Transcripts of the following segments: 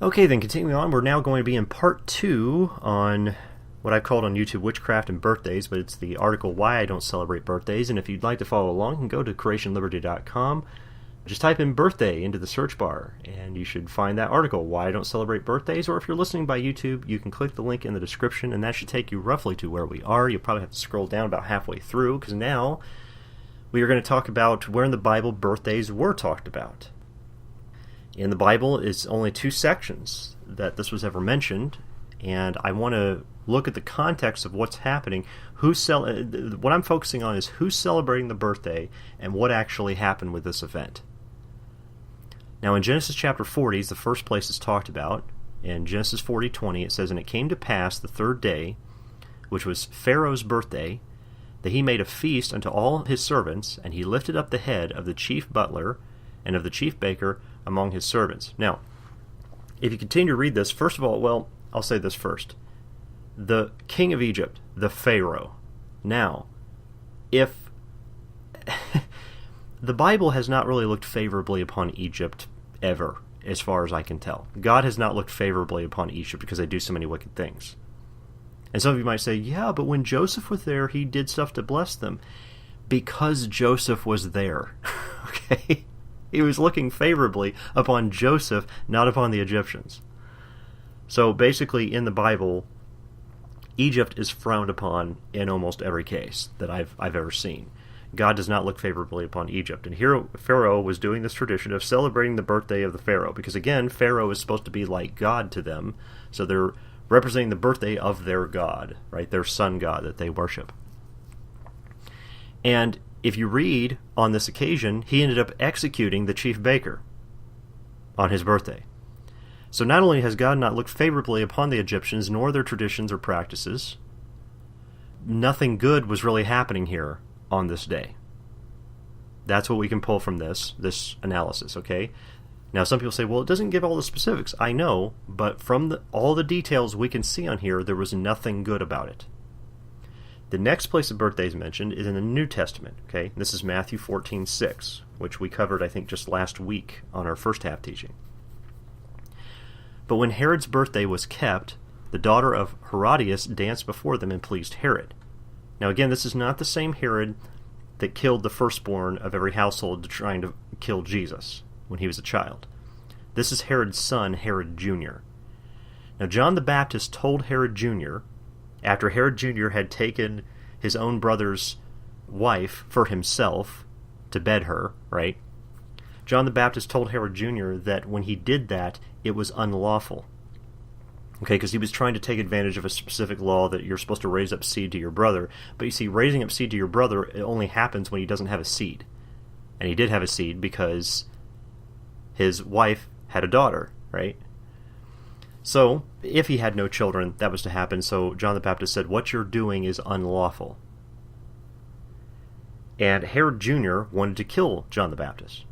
Okay, then continuing on, we're now going to be in part 2 on what I've called on YouTube Witchcraft and Birthdays, but it's the article Why I Don't Celebrate Birthdays, and if you'd like to follow along, you can go to creationliberty.com, just type in birthday into the search bar, and you should find that article, Why I Don't Celebrate Birthdays, or if you're listening by YouTube, you can click the link in the description, and that should take you roughly to where we are. You'll probably have to scroll down about halfway through, because now we are going to talk about where in the Bible birthdays were talked about. In the Bible, it's only 2 sections that this was ever mentioned, and I want to look at the context of what's happening. What I'm focusing on is who's celebrating the birthday and what actually happened with this event. Now, in Genesis chapter 40 is the first place it's talked about. In Genesis 40:20, it says, "And it came to pass the 3rd day, which was Pharaoh's birthday, that he made a feast unto all his servants, and he lifted up the head of the chief butler and of the chief baker among his servants." Now, if you continue to read this, first of all, well, I'll say this first. The king of Egypt, the Pharaoh. Now, if the Bible has not really looked favorably upon Egypt ever, as far as I can tell. God has not looked favorably upon Egypt because they do so many wicked things. And some of you might say, yeah, but when Joseph was there, he did stuff to bless them. Because Joseph was there. Okay? He was looking favorably upon Joseph, not upon the Egyptians. So basically, in the Bible, Egypt is frowned upon in almost every case that I've ever seen. God does not look favorably upon Egypt. And here Pharaoh was doing this tradition of celebrating the birthday of the Pharaoh. Because again, Pharaoh is supposed to be like God to them. So they're representing the birthday of their God, right? Their sun god that they worship. And if you read, on this occasion, he ended up executing the chief baker on his birthday. So not only has God not looked favorably upon the Egyptians, nor their traditions or practices, nothing good was really happening here on this day. That's what we can pull from this analysis, okay? Now some people say, well, it doesn't give all the specifics. I know, but from all the details we can see on here, there was nothing good about it. The next place the birthday is mentioned is in the New Testament. Okay, this is Matthew 14:6, which we covered, I think, just last week on our first half teaching. "But when Herod's birthday was kept, the daughter of Herodias danced before them and pleased Herod." Now again, this is not the same Herod that killed the firstborn of every household trying to kill Jesus when he was a child. This is Herod's son, Herod Jr. Now John the Baptist told Herod Jr., after Herod Jr. had taken his own brother's wife for himself to bed her, right? John the Baptist told Herod Jr. that when he did that, it was unlawful. Okay, because he was trying to take advantage of a specific law that you're supposed to raise up seed to your brother. But you see, raising up seed to your brother, it only happens when he doesn't have a seed. And he did have a seed because his wife had a daughter, right? So, if he had no children, that was to happen. So John the Baptist said, what you're doing is unlawful. And Herod Jr. wanted to kill John the Baptist.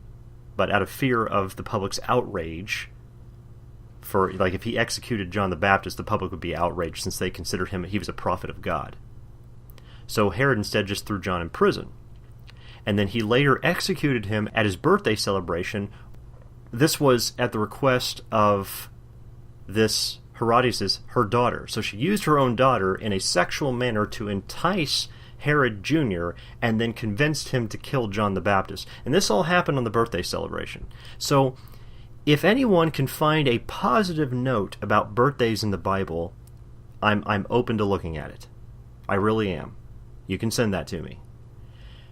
But out of fear of the public's outrage, if he executed John the Baptist, the public would be outraged since they considered he was a prophet of God. So Herod instead just threw John in prison. And then he later executed him at his birthday celebration. This was at the request of this Herodias, her daughter. So she used her own daughter in a sexual manner to entice Herod Jr. and then convinced him to kill John the Baptist. And this all happened on the birthday celebration. So if anyone can find a positive note about birthdays in the Bible, I'm open to looking at it. I really am. You can send that to me.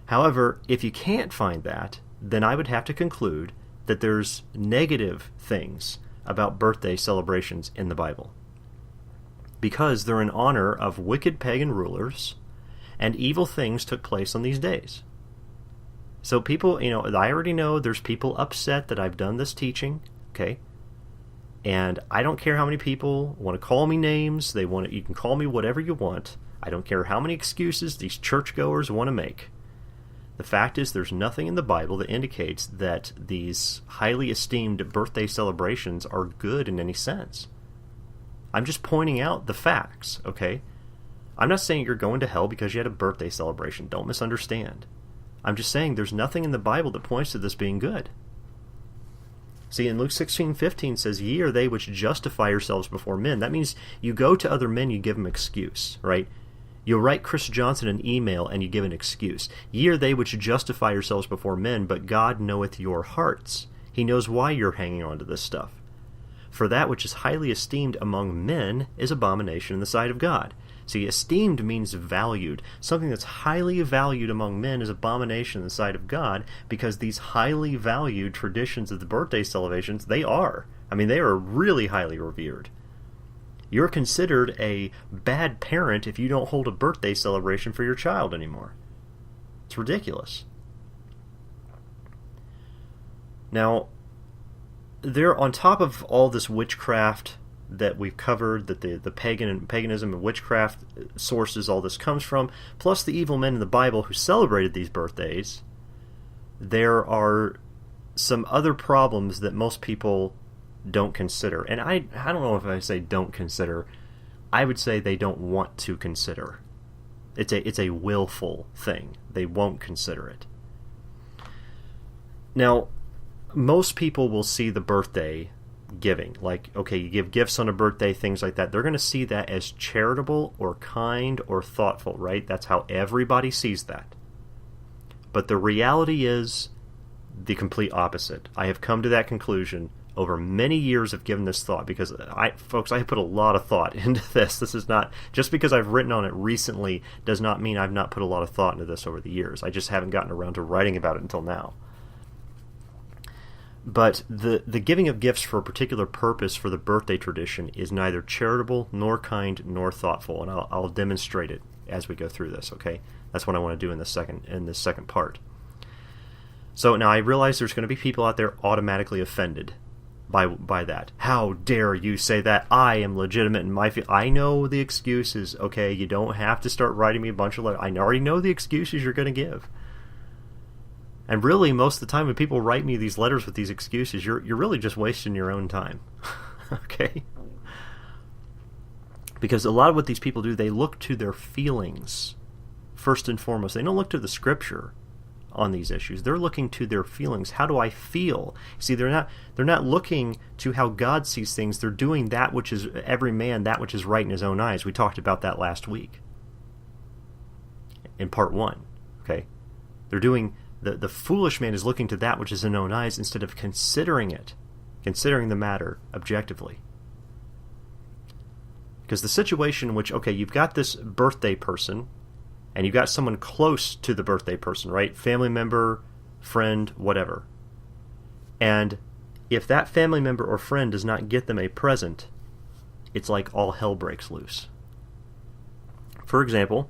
However, if you can't find that, then I would have to conclude that there's negative things about birthday celebrations in the Bible, because they're in honor of wicked pagan rulers, and evil things took place on these days. So people, I already know there's people upset that I've done this teaching, okay? And I don't care how many people want to call me names. You can call me whatever you want. I don't care how many excuses these churchgoers want to make. The fact is, there's nothing in the Bible that indicates that these highly esteemed birthday celebrations are good in any sense. I'm just pointing out the facts, okay? I'm not saying you're going to hell because you had a birthday celebration. Don't misunderstand. I'm just saying there's nothing in the Bible that points to this being good. See, in Luke 16:15 says, "Ye are they which justify yourselves before men." That means you go to other men, you give them excuse, right? You'll write Chris Johnson an email and you give an excuse. "Ye are they which justify yourselves before men, but God knoweth your hearts." He knows why you're hanging on to this stuff. "For that which is highly esteemed among men is abomination in the sight of God." See, esteemed means valued. Something that's highly valued among men is abomination in the sight of God, because these highly valued traditions of the birthday celebrations, they are. I mean, they are really highly revered. You're considered a bad parent if you don't hold a birthday celebration for your child anymore. It's ridiculous. Now, there, on top of all this witchcraft that we've covered, that the paganism and witchcraft sources all this comes from, plus the evil men in the Bible who celebrated these birthdays, there are some other problems that most people don't consider. And I don't know if I say don't consider. I would say they don't want to consider. It's a willful thing. They won't consider it. Now, most people will see the birthday giving, like, okay, you give gifts on a birthday, things like that. They're going to see that as charitable or kind or thoughtful, right? That's how everybody sees that. But the reality is the complete opposite. I have come to that conclusion over many years of giving this thought, because I have put a lot of thought into this. This is not, just because I've written on it recently does not mean I've not put a lot of thought into this over the years. I just haven't gotten around to writing about it until now. But the giving of gifts for a particular purpose for the birthday tradition is neither charitable nor kind nor thoughtful, and I'll demonstrate it as we go through this. Okay, that's what I want to do in this second part. So now I realize there's going to be people out there automatically offended by that. How dare you say that? I am legitimate in my I know the excuses. Okay, you don't have to start writing me a bunch of letters. I already know the excuses you're going to give. And really, most of the time when people write me these letters with these excuses, you're really just wasting your own time. Okay? Because a lot of what these people do, they look to their feelings first and foremost. They don't look to the scripture on these issues. They're looking to their feelings. How do I feel? See, they're not looking to how God sees things. They're doing that which is every man, that which is right in his own eyes. We talked about that last week in part 1. Okay? They're doing the foolish man is looking to that which is in his own eyes instead of considering the matter objectively. Because the situation in which, okay, you've got this birthday person, and you've got someone close to the birthday person, right? Family member, friend, whatever. And if that family member or friend does not get them a present, it's like all hell breaks loose. For example,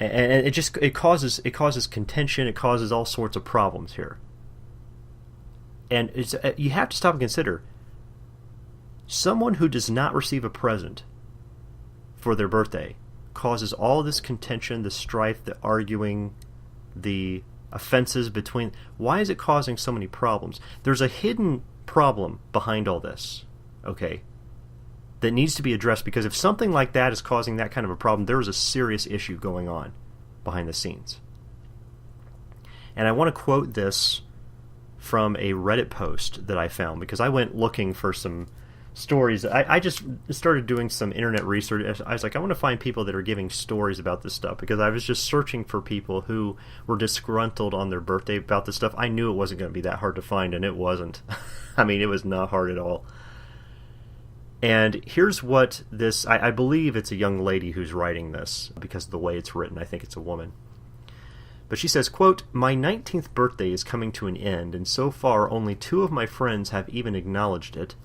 and it causes contention, it causes all sorts of problems here. And you have to stop and consider, someone who does not receive a present for their birthday causes all this contention, the strife, the arguing, the offenses between. Why is it causing so many problems? There's a hidden problem behind all this, okay, that needs to be addressed, because if something like that is causing that kind of a problem, there is a serious issue going on behind the scenes. And I want to quote this from a Reddit post that I found, because I went looking for some stories. I just started doing some internet research. I was like, I want to find people that are giving stories about this stuff, because I was just searching for people who were disgruntled on their birthday about this stuff. I knew it wasn't going to be that hard to find, and it wasn't. I mean, it was not hard at all. And here's what this, I believe it's a young lady who's writing this, because of the way it's written. I think it's a woman. But she says, quote, "My 19th birthday is coming to an end, and so far only 2 of my friends have even acknowledged it.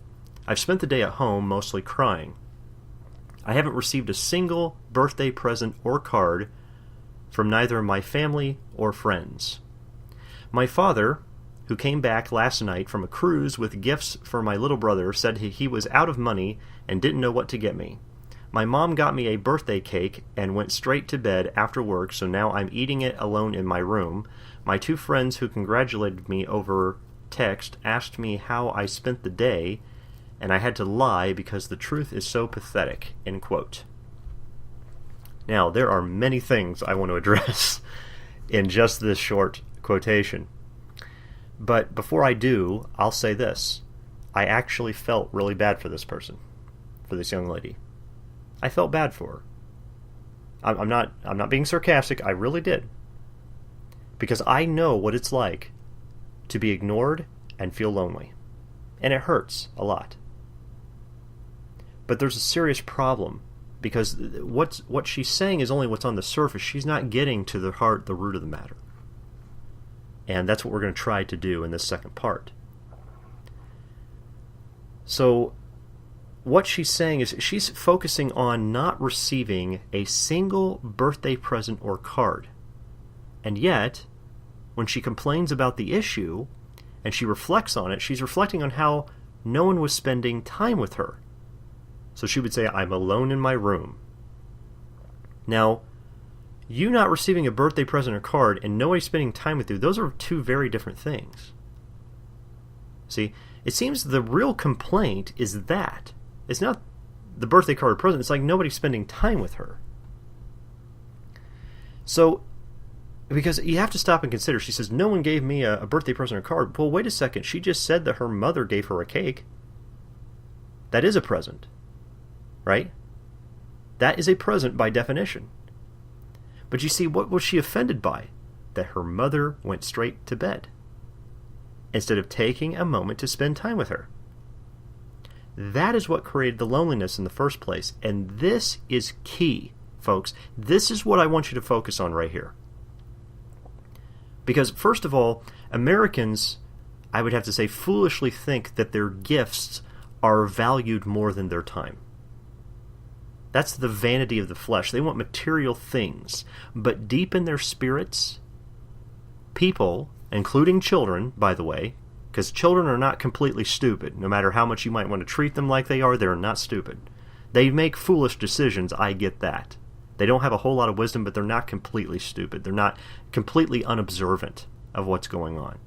I've spent the day at home mostly crying. I haven't received a single birthday present or card from neither my family or friends. My father, who came back last night from a cruise with gifts for my little brother, said he was out of money and didn't know what to get me. My mom got me a birthday cake and went straight to bed after work, so now I'm eating it alone in my room. My 2 friends who congratulated me over text asked me how I spent the day, and I had to lie because the truth is so pathetic," end quote. Now, there are many things I want to address in just this short quotation. But before I do, I'll say this. I actually felt really bad for this person, for this young lady. I felt bad for her. I'm not being sarcastic. I really did. Because I know what it's like to be ignored and feel lonely. And it hurts a lot. But there's a serious problem, because what she's saying is only what's on the surface. She's not getting to the heart, the root of the matter. And that's what we're going to try to do in this second part. So what she's saying is she's focusing on not receiving a single birthday present or card. And yet, when she complains about the issue and she reflects on it, she's reflecting on how no one was spending time with her. So she would say, I'm alone in my room. Now, you not receiving a birthday present or card and nobody spending time with you, those are two very different things. See, it seems the real complaint is that. It's not the birthday card or present, it's like nobody's spending time with her. So, because you have to stop and consider, she says, no one gave me a birthday present or card. Well, wait a second, she just said that her mother gave her a cake. That is a present. Right? That is a present by definition. But you see, what was she offended by? That her mother went straight to bed, instead of taking a moment to spend time with her. That is what created the loneliness in the first place. And this is key, folks. This is what I want you to focus on right here. Because, first of all, Americans, I would have to say, foolishly think that their gifts are valued more than their time. That's the vanity of the flesh. They want material things. But deep in their spirits, people, including children, by the way, because children are not completely stupid. No matter how much you might want to treat them like they are, they're not stupid. They make foolish decisions, I get that. They don't have a whole lot of wisdom, but they're not completely stupid. They're not completely unobservant of what's going on.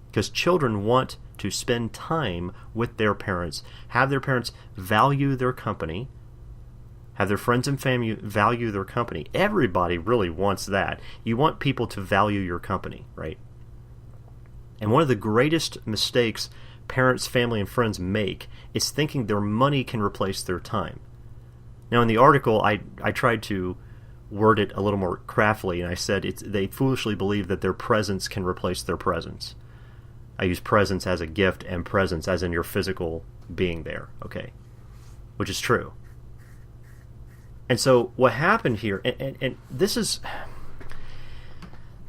Because children want to spend time with their parents, have their parents value their company, have their friends and family value their company. Everybody really wants that. You want people to value your company, right? And one of the greatest mistakes parents, family, and friends make is thinking their money can replace their time. Now, in the article, I tried to word it a little more craftily, and I said they foolishly believe that their presence can replace their presence. I use presence as a gift and presence as in your physical being there, okay? Which is true. And so what happened here, and this is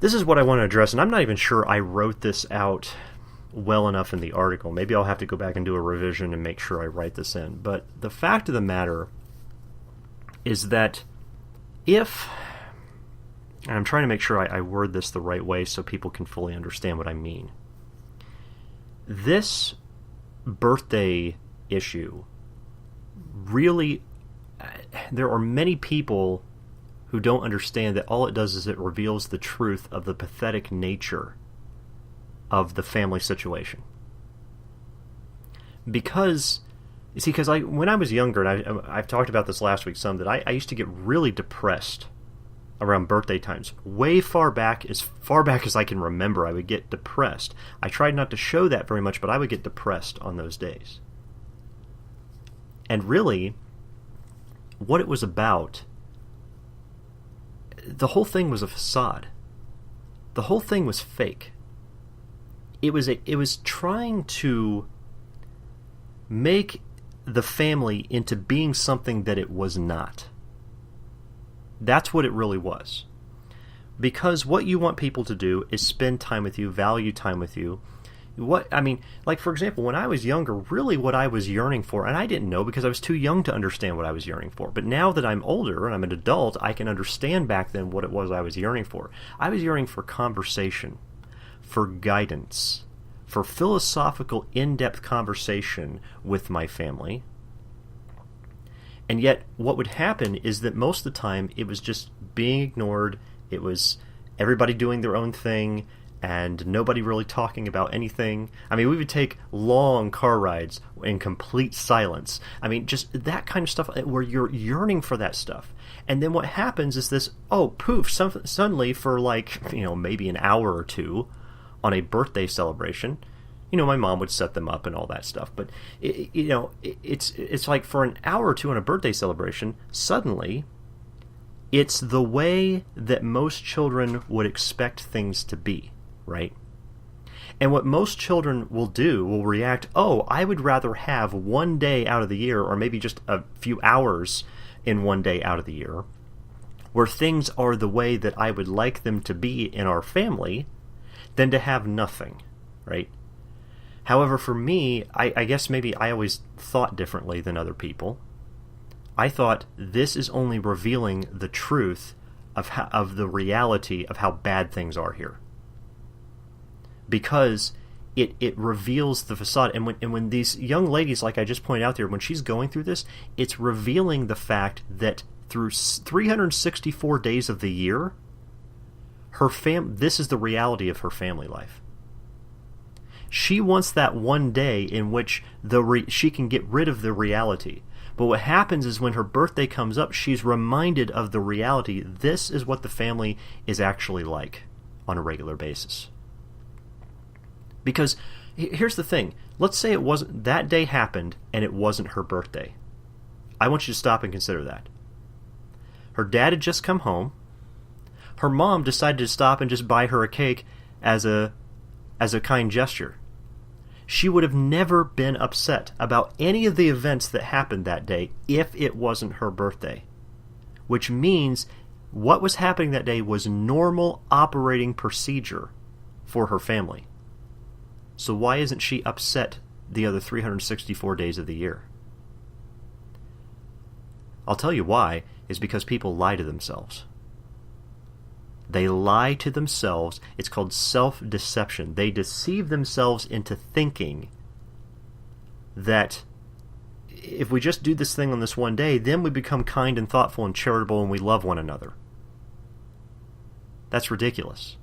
what I want to address, and I'm not even sure I wrote this out well enough in the article. Maybe I'll have to go back and do a revision and make sure I write this in. But the fact of the matter is that if, and I'm trying to make sure I word this the right way so people can fully understand what I mean. This birthday issue really, there are many people who don't understand that all it does is it reveals the truth of the pathetic nature of the family situation. Because, you see, when I was younger, and I've talked about this last week some, that I used to get really depressed around birthday times. Way far back as I can remember, I would get depressed. I tried not to show that very much, but I would get depressed on those days. And really, what it was about, the whole thing was a facade. The whole thing was fake. It was trying to make the family into being something that it was not. That's what it really was. Because what you want people to do is spend time with you, value time with you. Like, for example, when I was younger, really what I was yearning for, and I didn't know because I was too young to understand what I was yearning for, but now that I'm older and I'm an adult, I can understand back then what it was I was yearning for. I was yearning for conversation, for guidance, for philosophical, in-depth conversation with my family. And yet, what would happen is that most of the time, it was just being ignored. It was everybody doing their own thing, and nobody really talking about anything. We would take long car rides in complete silence. Just that kind of stuff where you're yearning for that stuff. And then what happens is this, suddenly for maybe an hour or two on a birthday celebration, you know, my mom would set them up and all that stuff. But, it's like for an hour or two on a birthday celebration, suddenly it's the way that most children would expect things to be, right? And what most children will do will react, oh, I would rather have one day out of the year, or maybe just a few hours in one day out of the year, where things are the way that I would like them to be in our family, than to have nothing, right? However, for me, I guess maybe I always thought differently than other people. I thought this is only revealing the truth of the reality of how bad things are here. Because it reveals the facade. And when these young ladies, like I just pointed out there, when she's going through this, it's revealing the fact that through 364 days of the year, this is the reality of her family life. She wants that one day in which she can get rid of the reality. But what happens is when her birthday comes up, she's reminded of the reality. This is what the family is actually like on a regular basis. Because here's the thing. Let's say that day happened and it wasn't her birthday. I want you to stop and consider that. Her dad had just come home. Her mom decided to stop and just buy her a cake as a kind gesture. She would have never been upset about any of the events that happened that day if it wasn't her birthday. Which means what was happening that day was normal operating procedure for her family. So why isn't she upset the other 364 days of the year? I'll tell you why, is because people lie to themselves. They lie to themselves. It's called self-deception. They deceive themselves into thinking that if we just do this thing on this one day, then we become kind and thoughtful and charitable and we love one another. That's ridiculous.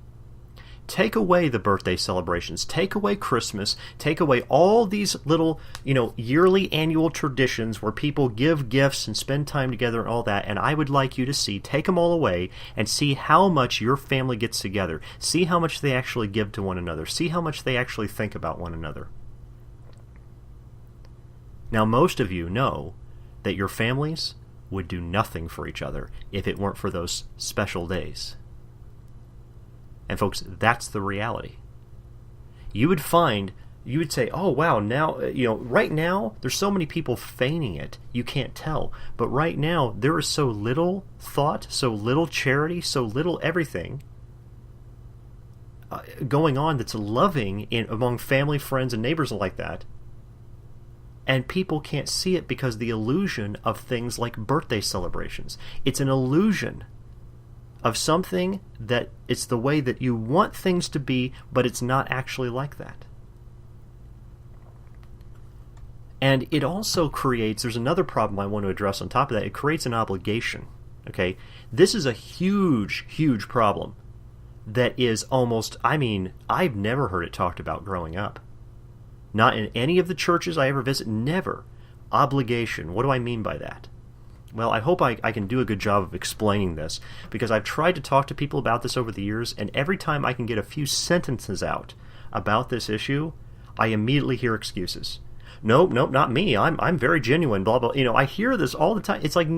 Take away the birthday celebrations, take away Christmas, take away all these little, yearly annual traditions where people give gifts and spend time together and all that, and I would like you to take them all away and see how much your family gets together. See how much they actually give to one another. See how much they actually think about one another. Now, most of you know that your families would do nothing for each other if it weren't for those special days. And folks, that's the reality. You would say, oh wow, now, right now, there's so many people feigning it, you can't tell. But right now, there is so little thought, so little charity, so little everything going on that's loving among family, friends, and neighbors like that. And people can't see it because the illusion of things like birthday celebrations. It's an illusion of something that it's the way that you want things to be, but it's not actually like that. And it also there's another problem I want to address on top of that. It creates an obligation. Okay? This is a huge, huge problem that is I've never heard it talked about growing up. Not in any of the churches I ever visit, never. Obligation. What do I mean by that? Well, I hope I can do a good job of explaining this, because I've tried to talk to people about this over the years, and every time I can get a few sentences out about this issue, I immediately hear excuses. Nope, not me. I'm very genuine, blah, blah. I hear this all the time. It's like,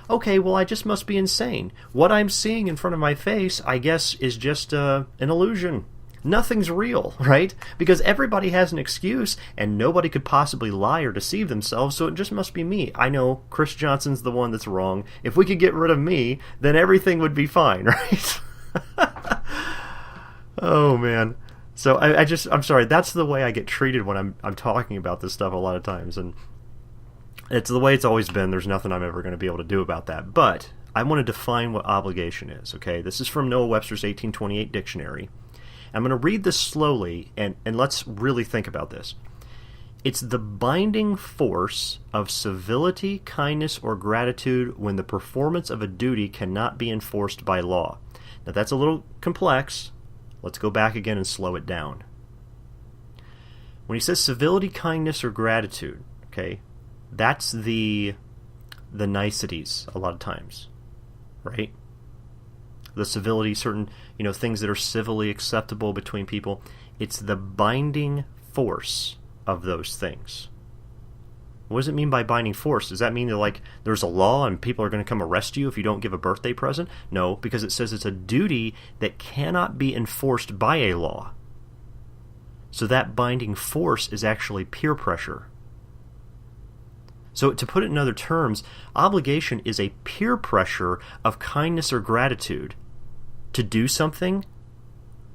okay, well, I just must be insane. What I'm seeing in front of my face, I guess, is just an illusion. Nothing's real, right? Because everybody has an excuse, and nobody could possibly lie or deceive themselves, so it just must be me. I know Chris Johnson's the one that's wrong. If we could get rid of me, then everything would be fine, right? Oh, man. So I'm sorry, that's the way I get treated when I'm talking about this stuff a lot of times, and it's the way it's always been. There's nothing I'm ever going to be able to do about that. But I want to define what obligation is, okay? This is from Noah Webster's 1828 dictionary. I'm going to read this slowly, and let's really think about this. It's the binding force of civility, kindness, or gratitude when the performance of a duty cannot be enforced by law. Now, that's a little complex. Let's go back again and slow it down. When he says civility, kindness, or gratitude, okay, that's the niceties a lot of times, right? The civility, certain things that are civilly acceptable between people. It's the binding force of those things. What does it mean by binding force? Does that mean that, like, there's a law and people are going to come arrest you if you don't give a birthday present? No, because it says it's a duty that cannot be enforced by a law. So that binding force is actually peer pressure. So to put it in other terms, obligation is a peer pressure of kindness or gratitude to do something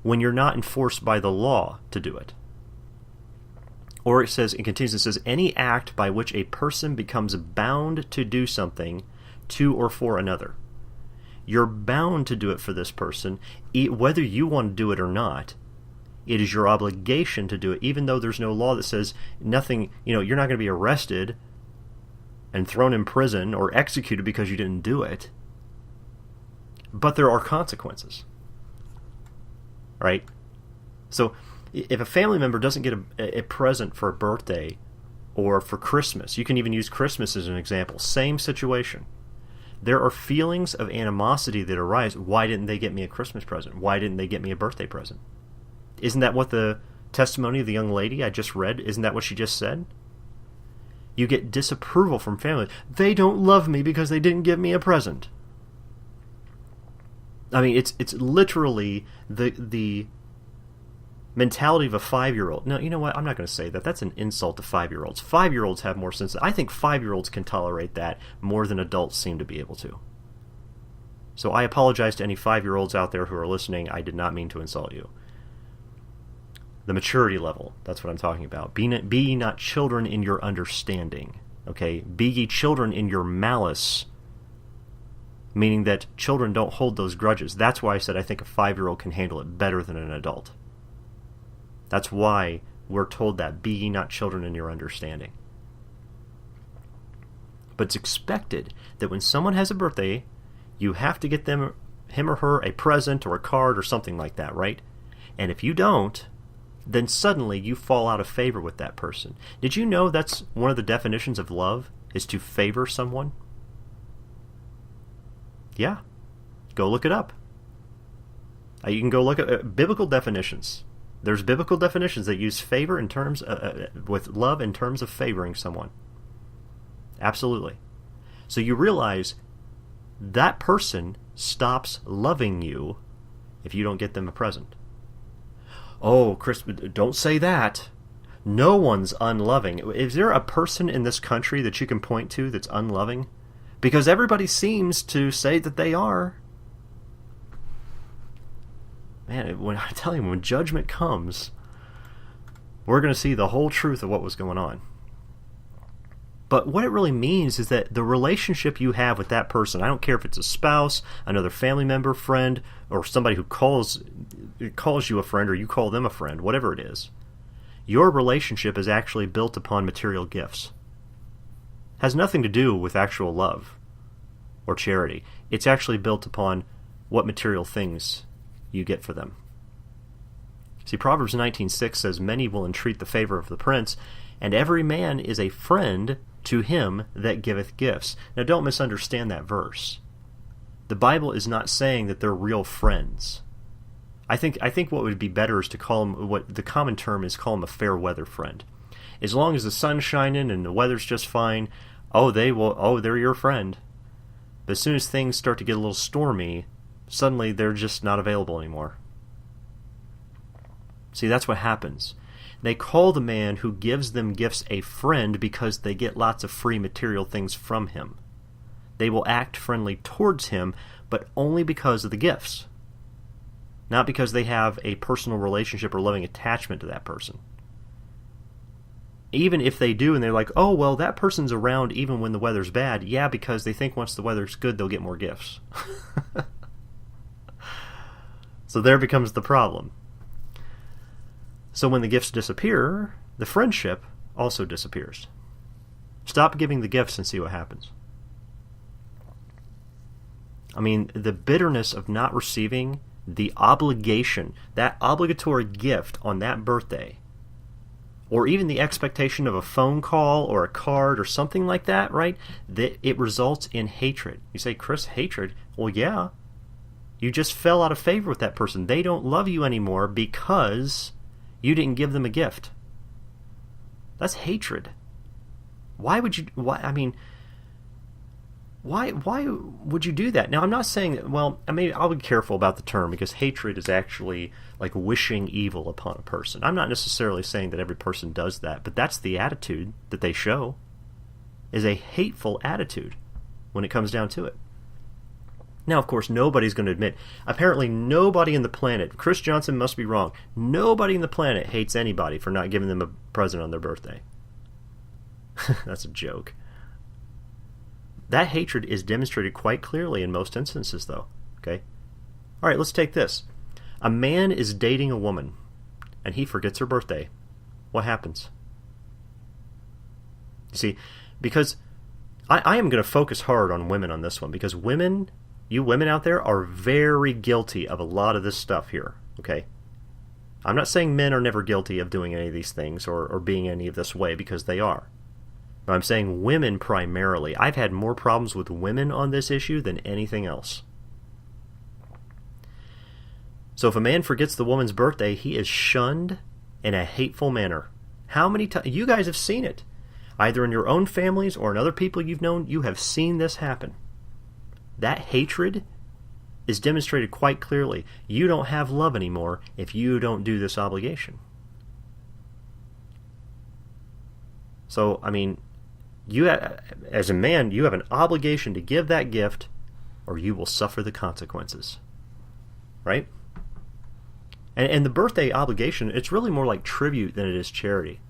when you're not enforced by the law to do it. Or it continues, it says, any act by which a person becomes bound to do something to or for another. You're bound to do it for this person, whether you want to do it or not. It is your obligation to do it, even though there's no law that says nothing, you're not going to be arrested and thrown in prison or executed because you didn't do it. But there are consequences. Right? So if a family member doesn't get a present for a birthday or for Christmas, you can even use Christmas as an example, same situation. There are feelings of animosity that arise. Why didn't they get me a Christmas present? Why didn't they get me a birthday present? Isn't that what the testimony of the young lady I just read, isn't that what she just said? You get disapproval from family. They don't love me because they didn't give me a present. I mean, it's literally the mentality of a 5-year-old. No, you know what? I'm not going to say that. That's an insult to 5-year-olds. 5-year-olds have more sense. I think 5-year-olds can tolerate that more than adults seem to be able to. So I apologize to any 5-year-olds out there who are listening. I did not mean to insult you. The maturity level, that's what I'm talking about. Be ye not children in your understanding. Okay? Be ye children in your malice, meaning that children don't hold those grudges. That's why I said I think a 5-year-old can handle it better than an adult. That's why we're told that, be ye not children in your understanding. But it's expected that when someone has a birthday, you have to get him or her a present or a card or something like that, right? And if you don't, then suddenly you fall out of favor with that person. Did you know that's one of the definitions of love, is to favor someone? Yeah. Go look it up. You can go look at biblical definitions. There's biblical definitions that use favor in terms with love in terms of favoring someone. Absolutely. So you realize that person stops loving you if you don't get them a present. Oh, Chris, don't say that. No one's unloving. Is there a person in this country that you can point to that's unloving? Because everybody seems to say that they are. Man, when I tell you, when judgment comes, we're going to see the whole truth of what was going on. But what it really means is that the relationship you have with that person, I don't care if it's a spouse, another family member, friend, or somebody who calls you a friend or you call them a friend, whatever it is, your relationship is actually built upon material gifts. It has nothing to do with actual love or charity. It's actually built upon what material things you get for them. See, Proverbs 19:6 says, many will entreat the favor of the prince, and every man is a friend to him that giveth gifts. Now don't misunderstand that verse. The Bible is not saying that they're real friends. I think what would be better is to call them, what the common term is, call them a fair weather friend. As long as the sun's shining and the weather's just fine, they're your friend. But as soon as things start to get a little stormy, suddenly they're just not available anymore. See, that's what happens. They call the man who gives them gifts a friend because they get lots of free material things from him. They will act friendly towards him, but only because of the gifts. Not because they have a personal relationship or loving attachment to that person. Even if they do and they're like, oh, well, that person's around even when the weather's bad. Yeah, because they think once the weather's good, they'll get more gifts. So there becomes the problem. So when the gifts disappear, the friendship also disappears. Stop giving the gifts and see what happens. I mean, the bitterness of not receiving the obligation, that obligatory gift on that birthday, or even the expectation of a phone call or a card or something like that, right? That it results in hatred. You say, Chris, hatred? Well, yeah. You just fell out of favor with that person. They don't love you anymore because You didn't give them a gift. That's hatred. Why would you? Why would you do that? Now, I'm not saying that. Well, I'll be careful about the term, because hatred is actually like wishing evil upon a person. I'm not necessarily saying that every person does that, but that's the attitude that they show. Is a hateful attitude when it comes down to it. Now, of course, nobody's going to admit. Apparently, nobody in the planet. Chris Johnson must be wrong. Nobody in the planet hates anybody for not giving them a present on their birthday. That's a joke. That hatred is demonstrated quite clearly in most instances, though. Okay? All right, let's take this. A man is dating a woman, and he forgets her birthday. What happens? You see, because I am going to focus hard on women on this one, because women, you women out there, are very guilty of a lot of this stuff here. Okay? I'm not saying men are never guilty of doing any of these things or being any of this way, because they are. But I'm saying women primarily. I've had more problems with women on this issue than anything else. So if a man forgets the woman's birthday, he is shunned in a hateful manner. How many times? You guys have seen it. Either in your own families or in other people you've known, you have seen this happen. That hatred is demonstrated quite clearly. You don't have love anymore if you don't do this obligation. So, as a man, you have an obligation to give that gift, or you will suffer the consequences. Right? And the birthday obligation, it's really more like tribute than it is charity.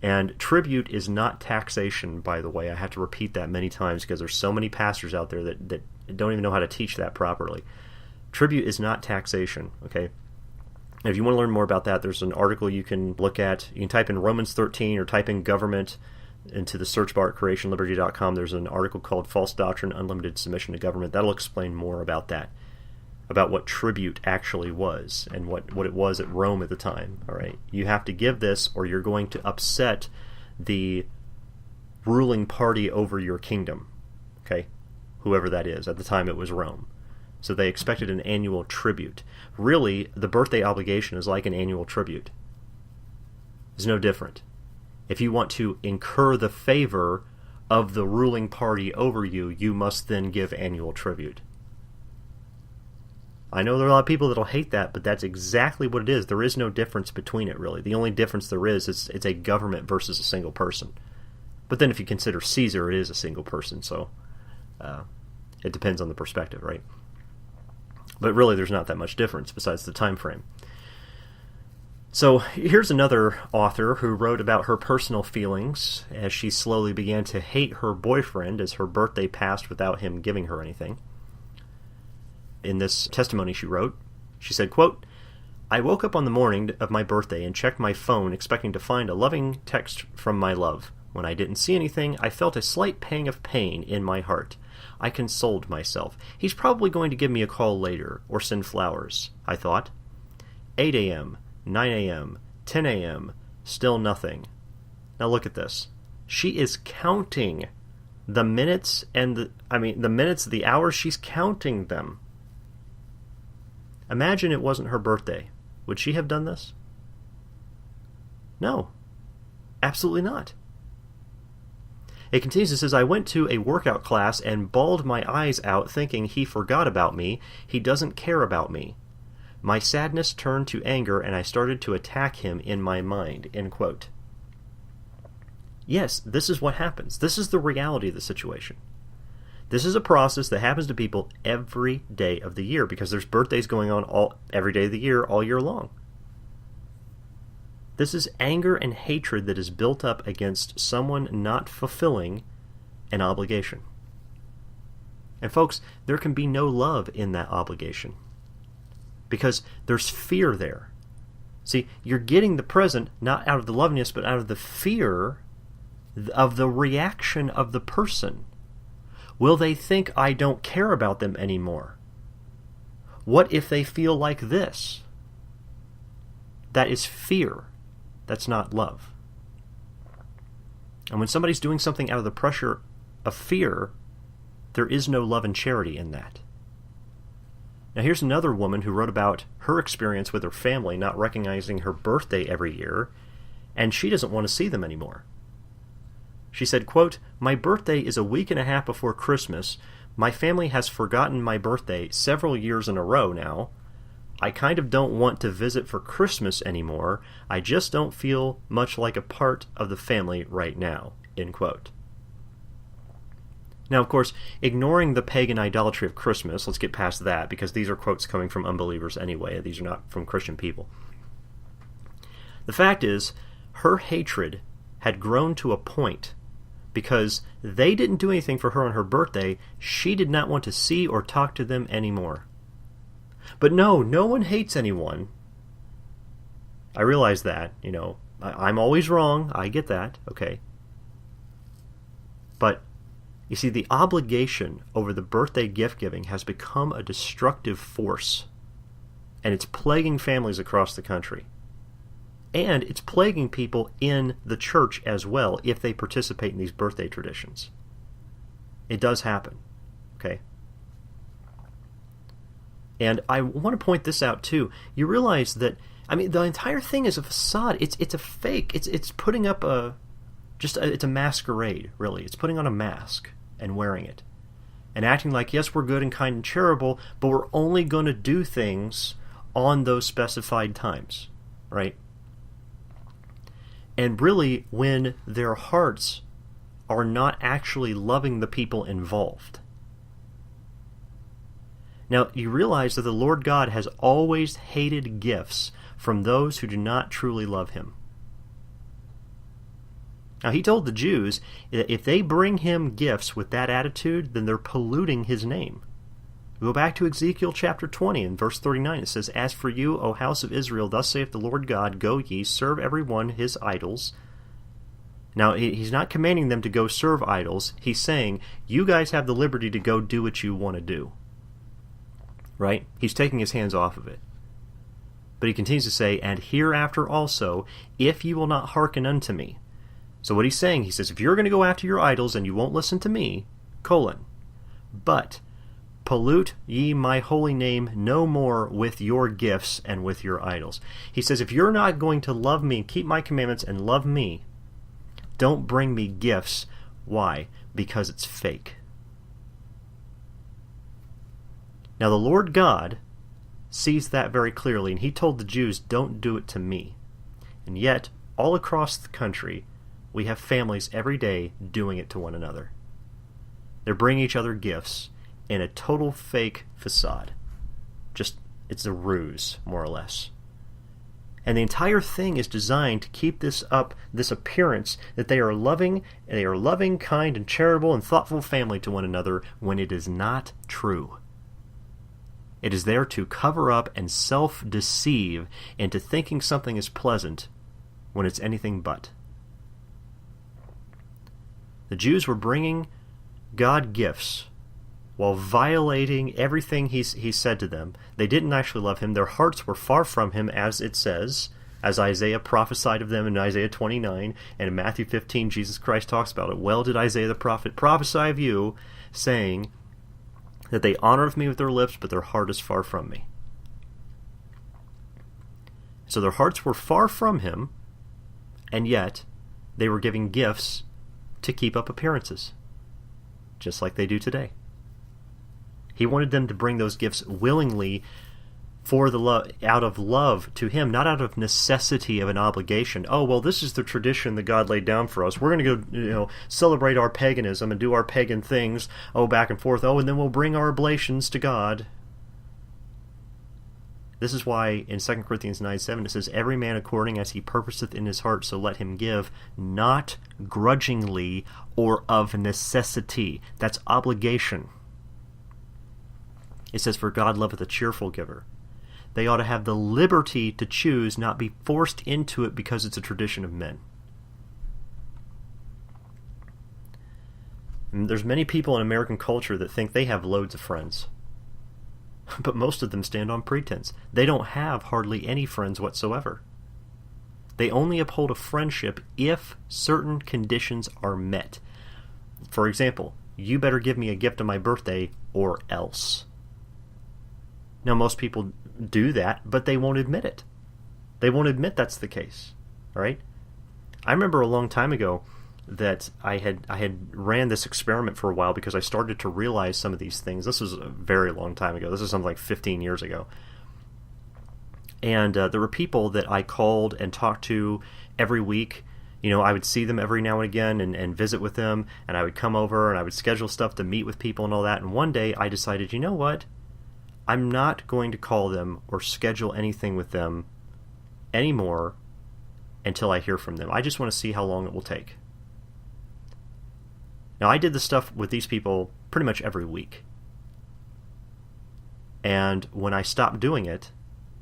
And tribute is not taxation, by the way. I have to repeat that many times because there's so many pastors out there that don't even know how to teach that properly. Tribute is not taxation, okay? And if you want to learn more about that, there's an article you can look at. You can type in Romans 13 or type in government into the search bar at creationliberty.com. There's an article called False Doctrine, Unlimited Submission to Government. That'll explain more about that, about what tribute actually was and what it was at Rome at the time. All right, you have to give this or you're going to upset the ruling party over your kingdom, okay, whoever that is. At the time it was Rome. So they expected an annual tribute. Really, the birthday obligation is like an annual tribute. It's no different. If you want to incur the favor of the ruling party over you, you must then give annual tribute. I know there are a lot of people that'll hate that, but that's exactly what it is. There is no difference between it, really. The only difference there is it's a government versus a single person. But then if you consider Caesar, it is a single person, so it depends on the perspective, right? But really, there's not that much difference besides the time frame. So here's another author who wrote about her personal feelings as she slowly began to hate her boyfriend as her birthday passed without him giving her anything. In this testimony she wrote, she said, quote, "I woke up on the morning of my birthday and checked my phone expecting to find a loving text from my love. When I didn't see anything, I felt a slight pang of pain in my heart. I consoled myself. He's probably going to give me a call later or send flowers, I thought. 8 a.m., 9 a.m., 10 a.m., still nothing. Now look at this. She is counting the minutes and the hours, she's counting them. Imagine it wasn't her birthday. Would she have done this? No. Absolutely not. It continues, it says, I went to a workout class and bawled my eyes out thinking he forgot about me, he doesn't care about me. My sadness turned to anger and I started to attack him in my mind." End quote. Yes, this is what happens. This is the reality of the situation. This is a process that happens to people every day of the year because there's birthdays going on every day of the year, all year long. This is anger and hatred that is built up against someone not fulfilling an obligation. And folks, there can be no love in that obligation because there's fear there. See, you're getting the present not out of the lovingness, but out of the fear of the reaction of the person. Will they think I don't care about them anymore? What if they feel like this? That is fear. That's not love. And when somebody's doing something out of the pressure of fear, there is no love and charity in that. Now here's another woman who wrote about her experience with her family not recognizing her birthday every year, and she doesn't want to see them anymore. She said, quote, "My birthday is a week and a half before Christmas. My family has forgotten my birthday several years in a row now. I kind of don't want to visit for Christmas anymore. I just don't feel much like a part of the family right now," end quote. Now, of course, ignoring the pagan idolatry of Christmas, let's get past that, because these are quotes coming from unbelievers anyway. These are not from Christian people. The fact is, her hatred had grown to a point because they didn't do anything for her on her birthday. She did not want to see or talk to them anymore. But no one hates anyone. I realize that, I'm always wrong. I get that, okay. But, you see, the obligation over the birthday gift giving has become a destructive force. And it's plaguing families across the country. And it's plaguing people in the church as well if they participate in these birthday traditions. It does happen, okay? And I want to point this out too. You realize that, the entire thing is a facade. It's a fake. It's putting up it's a masquerade, really. It's putting on a mask and wearing it. And acting like, yes, we're good and kind and charitable, but we're only going to do things on those specified times, right? And really, when their hearts are not actually loving the people involved. Now, you realize that the Lord God has always hated gifts from those who do not truly love Him. Now, He told the Jews that if they bring Him gifts with that attitude, then they're polluting His name. Go back to Ezekiel chapter 20 and verse 39. It says, "As for you, O house of Israel, thus saith the Lord God, go ye, serve every one his idols." Now, He's not commanding them to go serve idols. He's saying, you guys have the liberty to go do what you want to do. Right? He's taking His hands off of it. But He continues to say, "And hereafter also, if ye will not hearken unto me." So what He's saying, He says, if you're going to go after your idols and you won't listen to me, but pollute ye my holy name no more with your gifts and with your idols. He says, if you're not going to love me and keep my commandments and love me, don't bring me gifts. Why? Because it's fake. Now the Lord God sees that very clearly, and He told the Jews, don't do it to me. And yet, all across the country, we have families every day doing it to one another. They're bringing each other gifts in a total fake facade. It's a ruse, more or less. And the entire thing is designed to keep this appearance that they are loving, kind, and charitable and thoughtful family to one another, when it is not true. It is there to cover up and self-deceive into thinking something is pleasant when it's anything but. The Jews were bringing God gifts while violating everything he said to them. They didn't actually love Him. Their hearts were far from Him, as it says, as Isaiah prophesied of them in Isaiah 29, and in Matthew 15, Jesus Christ talks about it. Well did Isaiah the prophet prophesy of you, saying that they honor me with their lips, but their heart is far from me. So their hearts were far from Him, and yet they were giving gifts to keep up appearances, just like they do today. He wanted them to bring those gifts willingly out of love to Him, not out of necessity of an obligation. Oh, well, this is the tradition that God laid down for us. We're going to go, celebrate our paganism and do our pagan things, back and forth. And then we'll bring our oblations to God. This is why in 2 Corinthians 9:7 it says, "Every man according as he purposeth in his heart, so let him give, not grudgingly or of necessity." That's obligation. It says, "For God loveth a cheerful giver." They ought to have the liberty to choose, not be forced into it because it's a tradition of men. And there's many people in American culture that think they have loads of friends. But most of them stand on pretense. They don't have hardly any friends whatsoever. They only uphold a friendship if certain conditions are met. For example, you better give me a gift on my birthday or else. Now, most people do that, but they won't admit it. They won't admit that's the case. All right? I remember a long time ago that I had ran this experiment for a while because I started to realize some of these things. This was a very long time ago. This is something like 15 years ago. And there were people that I called and talked to every week. You know, I would see them every now and again and visit with them, and I would come over and I would schedule stuff to meet with people and all that. And one day I decided, you know what? I'm not going to call them or schedule anything with them anymore until I hear from them. I just want to see how long it will take. Now, I did this stuff with these people pretty much every week. And when I stopped doing it,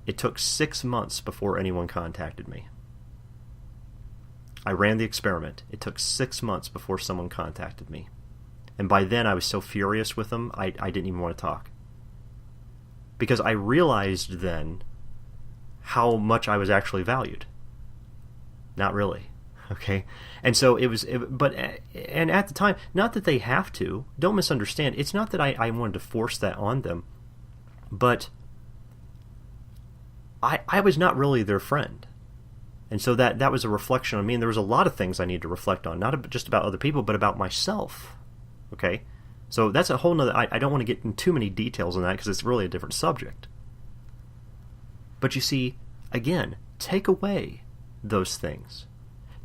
it took 6 months before anyone contacted me. I ran the experiment. It took 6 months before someone contacted me. And by then, I was so furious with them, I didn't even want to talk. Because I realized then how much I was actually valued. Not really. Okay? And so and at the time, not that they have to, don't misunderstand, it's not that I wanted to force that on them, but I was not really their friend. And so that was a reflection on me, and there was a lot of things I need to reflect on, not just about other people, but about myself. Okay? So that's a whole nother, I don't want to get into too many details on that because it's really a different subject. But you see, again, take away those things.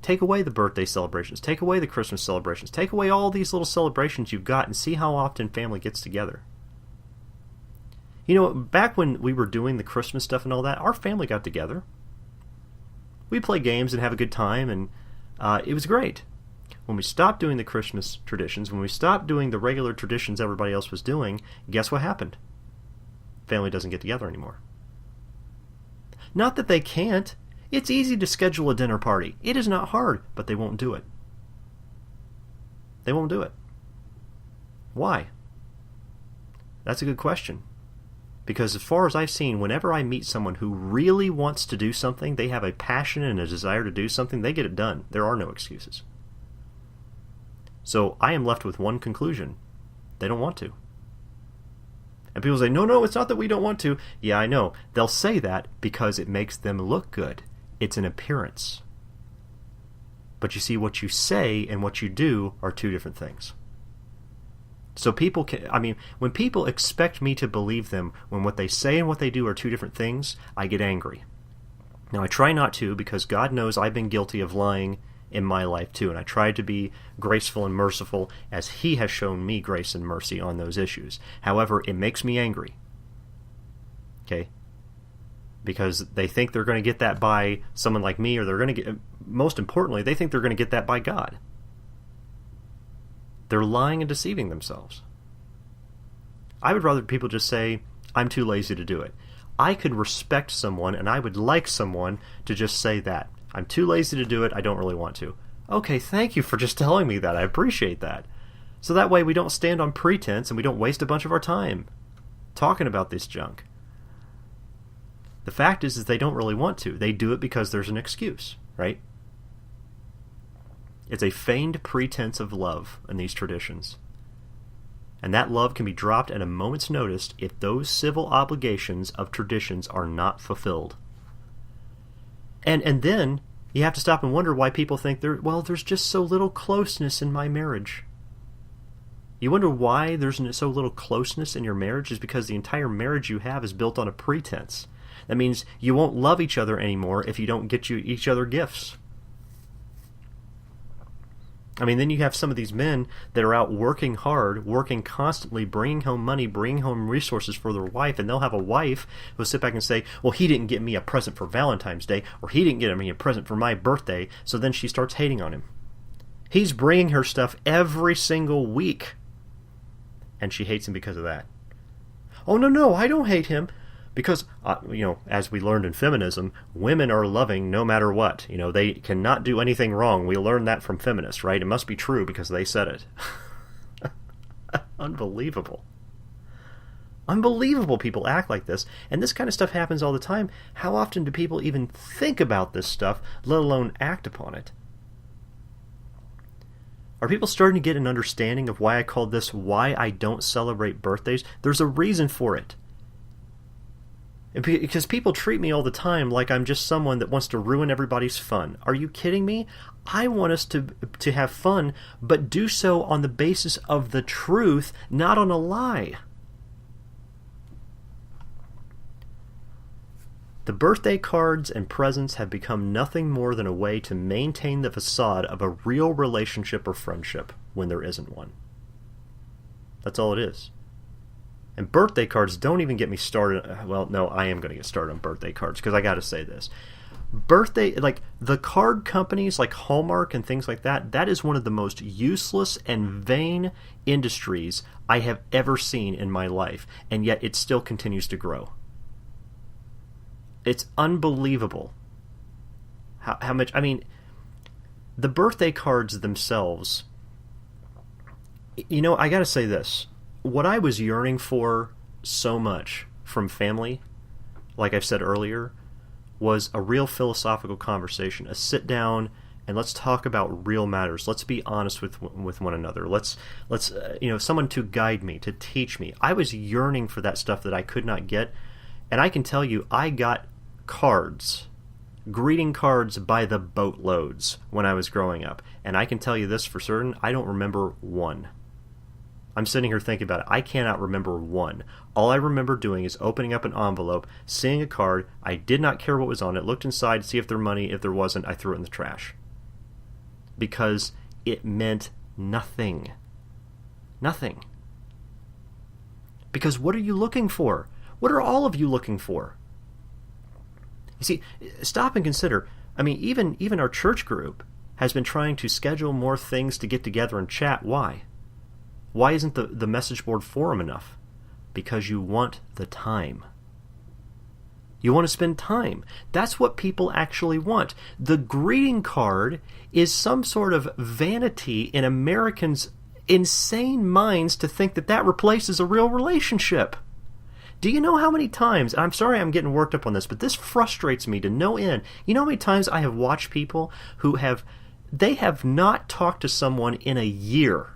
Take away the birthday celebrations. Take away the Christmas celebrations. Take away all these little celebrations you've got and see how often family gets together. You know, back when we were doing the Christmas stuff and all that, our family got together. We play games and have a good time, and it was great. When we stopped doing the Christmas traditions, when we stopped doing the regular traditions everybody else was doing, guess what happened? Family doesn't get together anymore. Not that they can't. It's easy to schedule a dinner party. It is not hard, but they won't do it. They won't do it. Why? That's a good question. Because as far as I've seen, whenever I meet someone who really wants to do something, they have a passion and a desire to do something, they get it done. There are no excuses. So I am left with one conclusion. They don't want to. And people say, no, it's not that we don't want to. Yeah, I know. They'll say that because it makes them look good. It's an appearance. But you see, what you say and what you do are two different things. So when people expect me to believe them when what they say and what they do are two different things, I get angry. Now, I try not to because God knows I've been guilty of lying in my life too, and I try to be graceful and merciful as He has shown me grace and mercy on those issues. However, it makes me angry. Okay? Because they think they're going to get that by someone like me, or they're going to get, most importantly, they think they're going to get that by God. They're lying and deceiving themselves. I would rather people just say, I'm too lazy to do it. I could respect someone, and I would like someone to just say that. I'm too lazy to do it, I don't really want to. Okay, thank you for just telling me that. I appreciate that. So that way we don't stand on pretense and we don't waste a bunch of our time talking about this junk. The fact is they don't really want to. They do it because there's an excuse, right? It's a feigned pretense of love in these traditions. And that love can be dropped at a moment's notice if those civil obligations of traditions are not fulfilled. And then you have to stop and wonder why people think there's just so little closeness in my marriage. You wonder why there's so little closeness in your marriage is because the entire marriage you have is built on a pretense. That means you won't love each other anymore if you don't get each other gifts. I mean, then you have some of these men that are out working hard, working constantly, bringing home money, bringing home resources for their wife, and they'll have a wife who'll sit back and say, well, he didn't get me a present for Valentine's Day, or he didn't get me a present for my birthday, so then she starts hating on him. He's bringing her stuff every single week, and she hates him because of that. Oh, no, I don't hate him. Because, as we learned in feminism, women are loving no matter what. They cannot do anything wrong. We learned that from feminists, right? It must be true because they said it. Unbelievable. Unbelievable people act like this. And this kind of stuff happens all the time. How often do people even think about this stuff, let alone act upon it? Are people starting to get an understanding of why I called this Why I Don't Celebrate Birthdays? There's a reason for it. Because people treat me all the time like I'm just someone that wants to ruin everybody's fun. Are you kidding me? I want us to have fun, but do so on the basis of the truth, not on a lie. The birthday cards and presents have become nothing more than a way to maintain the facade of a real relationship or friendship when there isn't one. That's all it is. And birthday cards, don't even get me started. Well, no, I am going to get started on birthday cards because I got to say this. Like the card companies like Hallmark and things like that, that is one of the most useless and vain industries I have ever seen in my life. And yet it still continues to grow. It's unbelievable how much. I mean, the birthday cards themselves, I got to say this. What I was yearning for so much from family, like I've said earlier, was a real philosophical conversation, a sit down and let's talk about real matters. Let's be honest with one another. Let's someone to guide me, to teach me. I was yearning for that stuff that I could not get, and I can tell you, I got cards, greeting cards by the boatloads when I was growing up, and I can tell you this for certain: I don't remember one. I'm sitting here thinking about it. I cannot remember one. All I remember doing is opening up an envelope, seeing a card. I did not care what was on it. Looked inside, see if there was money. If there wasn't, I threw it in the trash. Because it meant nothing. Nothing. Because what are you looking for? What are all of you looking for? You see, stop and consider. I mean, even our church group has been trying to schedule more things to get together and chat. Why? Why isn't the message board forum enough? Because you want the time. You want to spend time. That's what people actually want. The greeting card is some sort of vanity in Americans' insane minds to think that replaces a real relationship. Do you know how many times, I'm sorry I'm getting worked up on this, but this frustrates me to no end. You know how many times I have watched people who have not talked to someone in a year.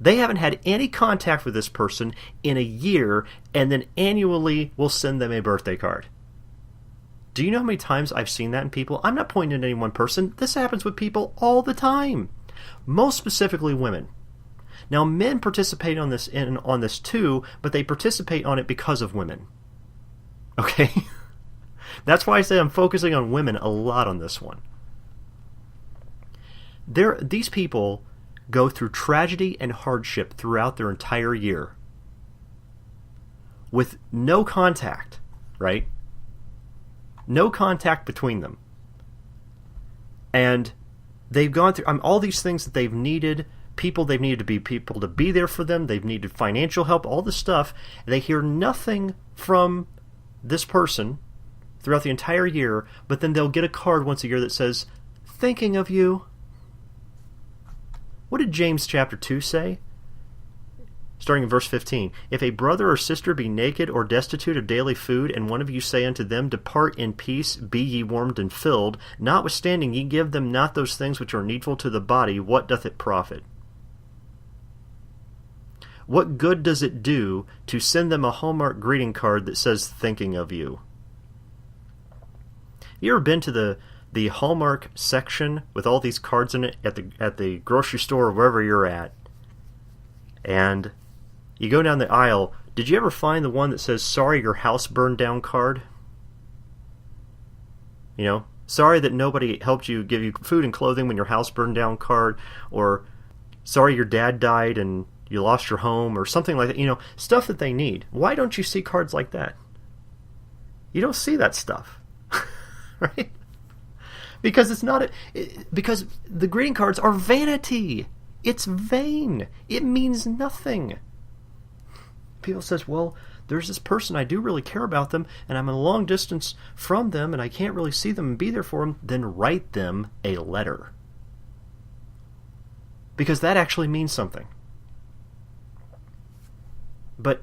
They haven't had any contact with this person in a year, and then annually will send them a birthday card. Do you know how many times I've seen that in people? I'm not pointing at any one person. This happens with people all the time. Most specifically women. Now, men participate on this too, but they participate on it because of women. Okay? That's why I say I'm focusing on women a lot on this one. These people go through tragedy and hardship throughout their entire year with no contact, right? No contact between them. And they've gone through all these things that they've needed. They've needed people to be there for them. They've needed financial help, all this stuff. They hear nothing from this person throughout the entire year, but then they'll get a card once a year that says, "Thinking of you." What did James chapter 2 say? Starting in verse 15. If a brother or sister be naked or destitute of daily food, and one of you say unto them, Depart in peace, be ye warmed and filled, notwithstanding ye give them not those things which are needful to the body, what doth it profit? What good does it do to send them a Hallmark greeting card that says, Thinking of you? You ever been to the Hallmark section with all these cards in it at the grocery store or wherever you're at, and you go down the aisle? Did you ever find the one that says, Sorry your house burned down card? Sorry that nobody helped you, give you food and clothing when your house burned down card, or sorry your dad died and you lost your home, or something like that. Stuff that they need. Why don't you see cards like that? You don't see that stuff. Right? Because because the greeting cards are vanity. It's vain. It means nothing. People says, well, there's this person, I do really care about them, and I'm a long distance from them, and I can't really see them and be there for them. Then write them a letter. Because that actually means something. But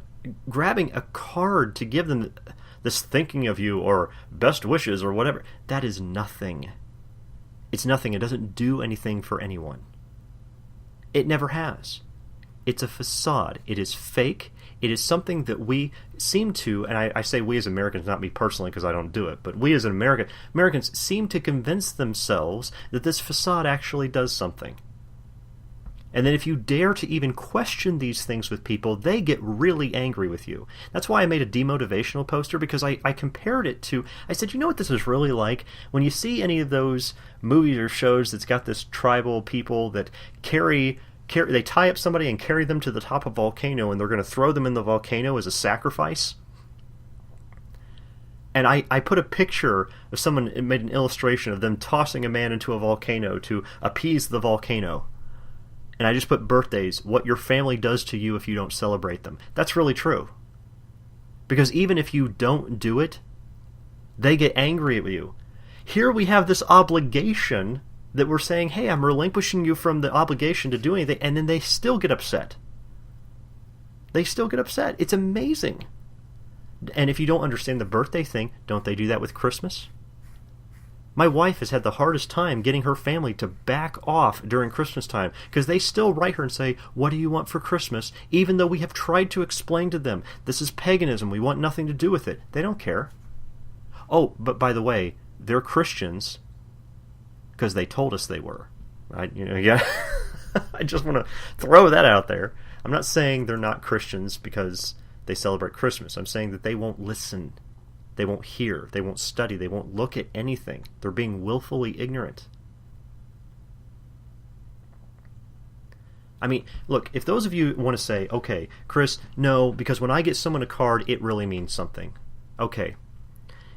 grabbing a card to give them this thinking of you or best wishes or whatever, that is nothing. It's nothing. It doesn't do anything for anyone. It never has. It's a facade. It is fake. It is something that we seem to, and I say we as Americans, not me personally because I don't do it, but we as Americans seem to convince themselves that this facade actually does something. And then if you dare to even question these things with people, they get really angry with you. That's why I made a demotivational poster, because I compared it to, I said, you know what this is really like? When you see any of those movies or shows that's got this tribal people that they tie up somebody and carry them to the top of a volcano, and they're going to throw them in the volcano as a sacrifice. And I put a picture of someone, made an illustration of them tossing a man into a volcano to appease the volcano. And I just put birthdays, what your family does to you if you don't celebrate them. That's really true. Because even if you don't do it, they get angry at you. Here we have this obligation that we're saying, hey, I'm relinquishing you from the obligation to do anything, and then they still get upset. They still get upset. It's amazing. And if you don't understand the birthday thing, don't they do that with Christmas? My wife has had the hardest time getting her family to back off during Christmas time, because they still write her and say, what do you want for Christmas? Even though we have tried to explain to them, this is paganism, we want nothing to do with it. They don't care. Oh, but by the way, they're Christians because they told us they were. Right? Yeah. I just want to throw that out there. I'm not saying they're not Christians because they celebrate Christmas. I'm saying that they won't listen. They won't hear, they won't study, they won't look at anything. They're being willfully ignorant. I mean, look, if those of you want to say, okay, Chris, no, because when I get someone a card, it really means something. Okay.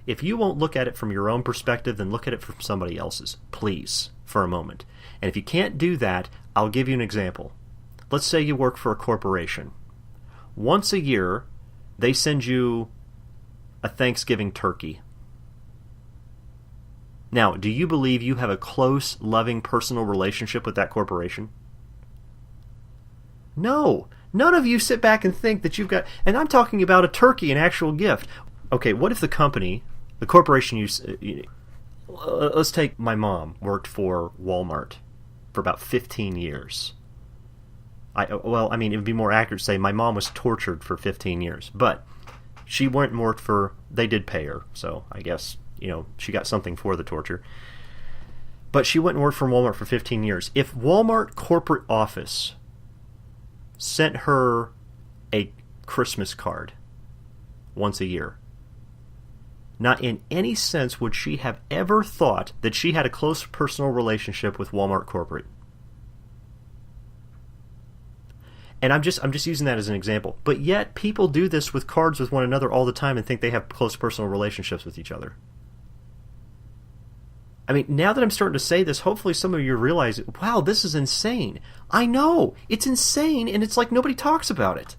If you won't look at it from your own perspective, then look at it from somebody else's, please, for a moment. And if you can't do that, I'll give you an example. Let's say you work for a corporation. Once a year, they send you a Thanksgiving turkey. Now, do you believe you have a close, loving, personal relationship with that corporation? No. None of you sit back and think that you've got... And I'm talking about a turkey, an actual gift. Okay, what if the company, the corporation let's take my mom worked for Walmart for about 15 years. It would be more accurate to say my mom was tortured for 15 years. But she went and worked for, they did pay her, so I guess, she got something for the torture. But she went and worked for Walmart for 15 years. If Walmart corporate office sent her a Christmas card once a year, not in any sense would she have ever thought that she had a close personal relationship with Walmart corporate. And I'm just using that as an example. But yet, people do this with cards with one another all the time and think they have close personal relationships with each other. I mean, now that I'm starting to say this, hopefully some of you realize, wow, this is insane. I know, it's insane, and it's like nobody talks about it.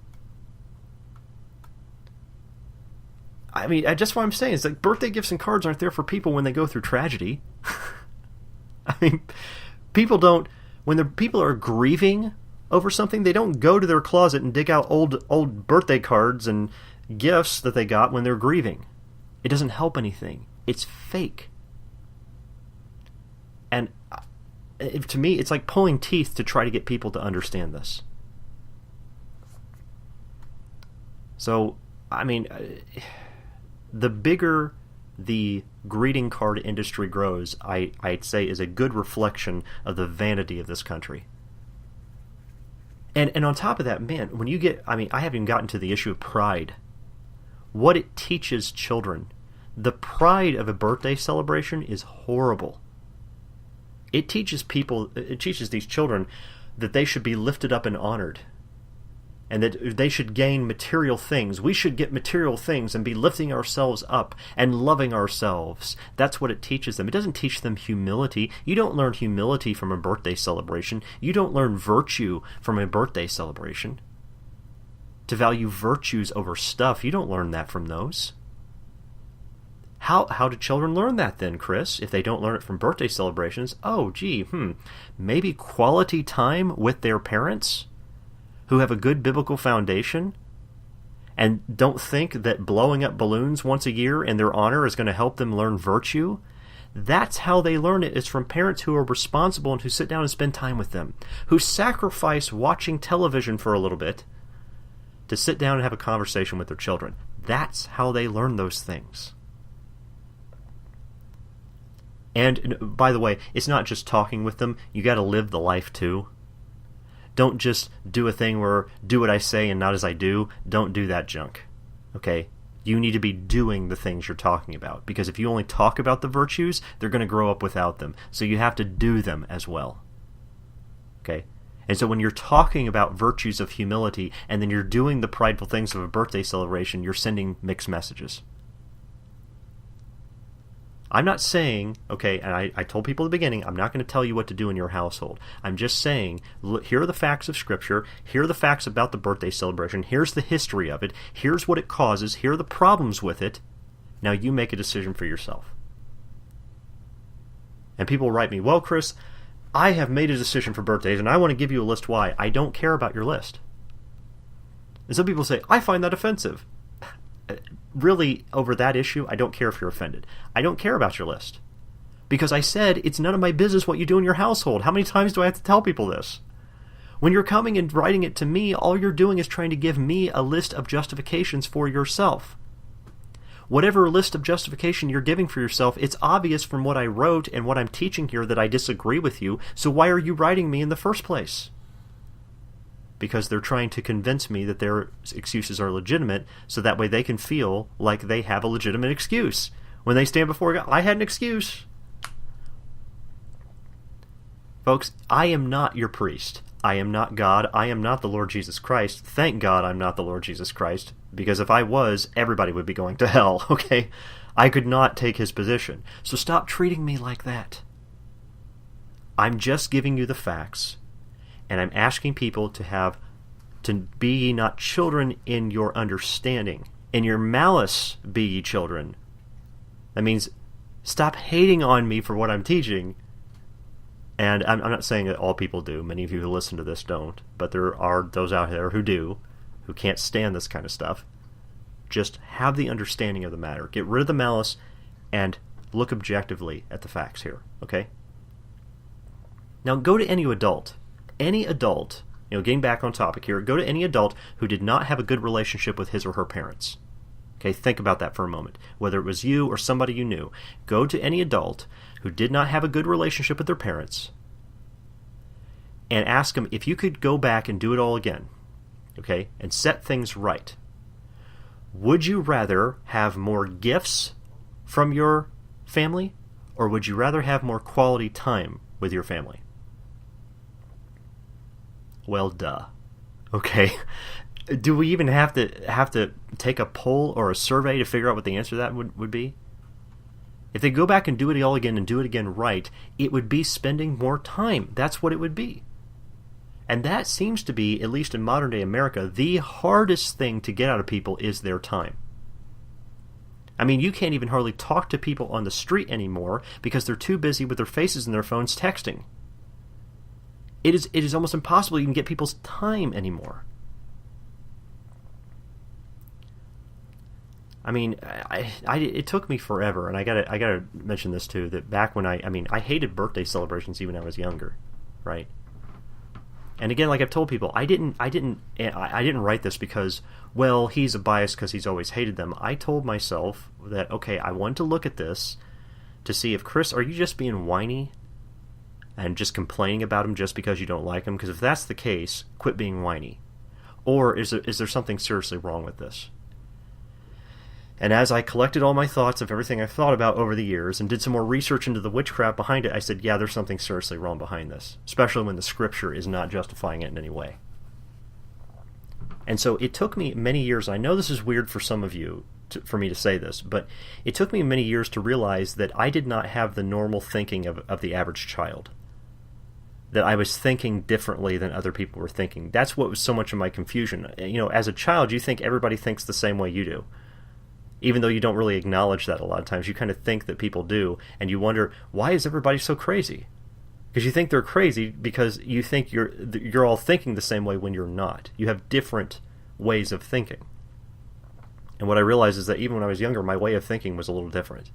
I mean, just what I'm saying is like birthday gifts and cards aren't there for people when they go through tragedy. I mean, people don't, when people are grieving over something, they don't go to their closet and dig out old birthday cards and gifts that they got when they're grieving. It doesn't help anything. It's fake. And to me, it's like pulling teeth to try to get people to understand this. So, I mean, the bigger the greeting card industry grows, I'd say is a good reflection of the vanity of this country. And on top of that, man, when you get, I haven't even gotten to the issue of pride. What it teaches children. The pride of a birthday celebration is horrible. It teaches these children that they should be lifted up and honored. And that they should gain material things. We should get material things and be lifting ourselves up and loving ourselves. That's what it teaches them. It doesn't teach them humility. You don't learn humility from a birthday celebration. You don't learn virtue from a birthday celebration. To value virtues over stuff, you don't learn that from those. How do children learn that then, Chris? If they don't learn it from birthday celebrations, maybe quality time with their parents who have a good biblical foundation and don't think that blowing up balloons once a year in their honor is going to help them learn virtue. That's how they learn it. It's from parents who are responsible and who sit down and spend time with them, who sacrifice watching television for a little bit to sit down and have a conversation with their children. That's how they learn those things. And by the way, it's not just talking with them. You got to live the life too. Don't just do a thing where do what I say and not as I do. Don't do that junk. Okay? You need to be doing the things you're talking about. Because if you only talk about the virtues, they're going to grow up without them. So you have to do them as well. Okay? And so when you're talking about virtues of humility and then you're doing the prideful things of a birthday celebration, you're sending mixed messages. I'm not saying, okay, and I told people at the beginning, I'm not going to tell you what to do in your household. I'm just saying, look, here are the facts of Scripture. Here are the facts about the birthday celebration. Here's the history of it. Here's what it causes. Here are the problems with it. Now you make a decision for yourself. And people write me, well, Chris, I have made a decision for birthdays, and I want to give you a list why. I don't care about your list. And some people say, I find that offensive. Really, over that issue, I don't care if you're offended. I don't care about your list. Because I said, it's none of my business what you do in your household. How many times do I have to tell people this? When you're coming and writing it to me, all you're doing is trying to give me a list of justifications for yourself. Whatever list of justification you're giving for yourself, it's obvious from what I wrote and what I'm teaching here that I disagree with you, so why are you writing me in the first place? Because they're trying to convince me that their excuses are legitimate, so that way they can feel like they have a legitimate excuse. When they stand before God, I had an excuse. Folks, I am not your priest. I am not God. I am not the Lord Jesus Christ. Thank God I'm not the Lord Jesus Christ, because if I was, everybody would be going to hell, okay? I could not take his position. So stop treating me like that. I'm just giving you the facts. And I'm asking people to be ye not children in your understanding. In your malice be ye children. That means stop hating on me for what I'm teaching. And I'm not saying that all people do. Many of you who listen to this don't. But there are those out there who do, who can't stand this kind of stuff. Just have the understanding of the matter. Get rid of the malice and look objectively at the facts here. Okay? Now go to any adult. Any adult, getting back on topic here, go to any adult who did not have a good relationship with his or her parents. Okay, think about that for a moment. Whether it was you or somebody you knew, go to any adult who did not have a good relationship with their parents and ask them if you could go back and do it all again, okay, and set things right. Would you rather have more gifts from your family, or would you rather have more quality time with your family? Well, duh. Okay. Do we even have to take a poll or a survey to figure out what the answer to that would be? If they go back and do it all again and do it again right, it would be spending more time. That's what it would be. And that seems to be, at least in modern day America, the hardest thing to get out of people is their time. I mean, you can't even hardly talk to people on the street anymore because they're too busy with their faces in their phones texting. It is almost impossible to even get people's time anymore. I mean, it took me forever, and I gotta mention this too. That back when I hated birthday celebrations even when I was younger, right? And again, like I've told people, I didn't write this because, well, he's a bias because he's always hated them. I told myself that, okay, I want to look at this to see if, Chris, are you just being whiny and just complaining about him just because you don't like him? Because if that's the case, quit being whiny. Or is there something seriously wrong with this? And as I collected all my thoughts of everything I've thought about over the years and did some more research into the witchcraft behind it, I said, yeah, there's something seriously wrong behind this, especially when the scripture is not justifying it in any way. And so it took me many years. I know this is weird for some of you, for me to say this, but it took me many years to realize that I did not have the normal thinking of the average child. That I was thinking differently than other people were thinking. That's what was so much of my confusion. As a child, you think everybody thinks the same way you do. Even though you don't really acknowledge that a lot of times, you kind of think that people do, and you wonder, why is everybody so crazy? Because you think they're crazy because you think you're all thinking the same way when you're not. You have different ways of thinking. And what I realized is that even when I was younger, my way of thinking was a little different.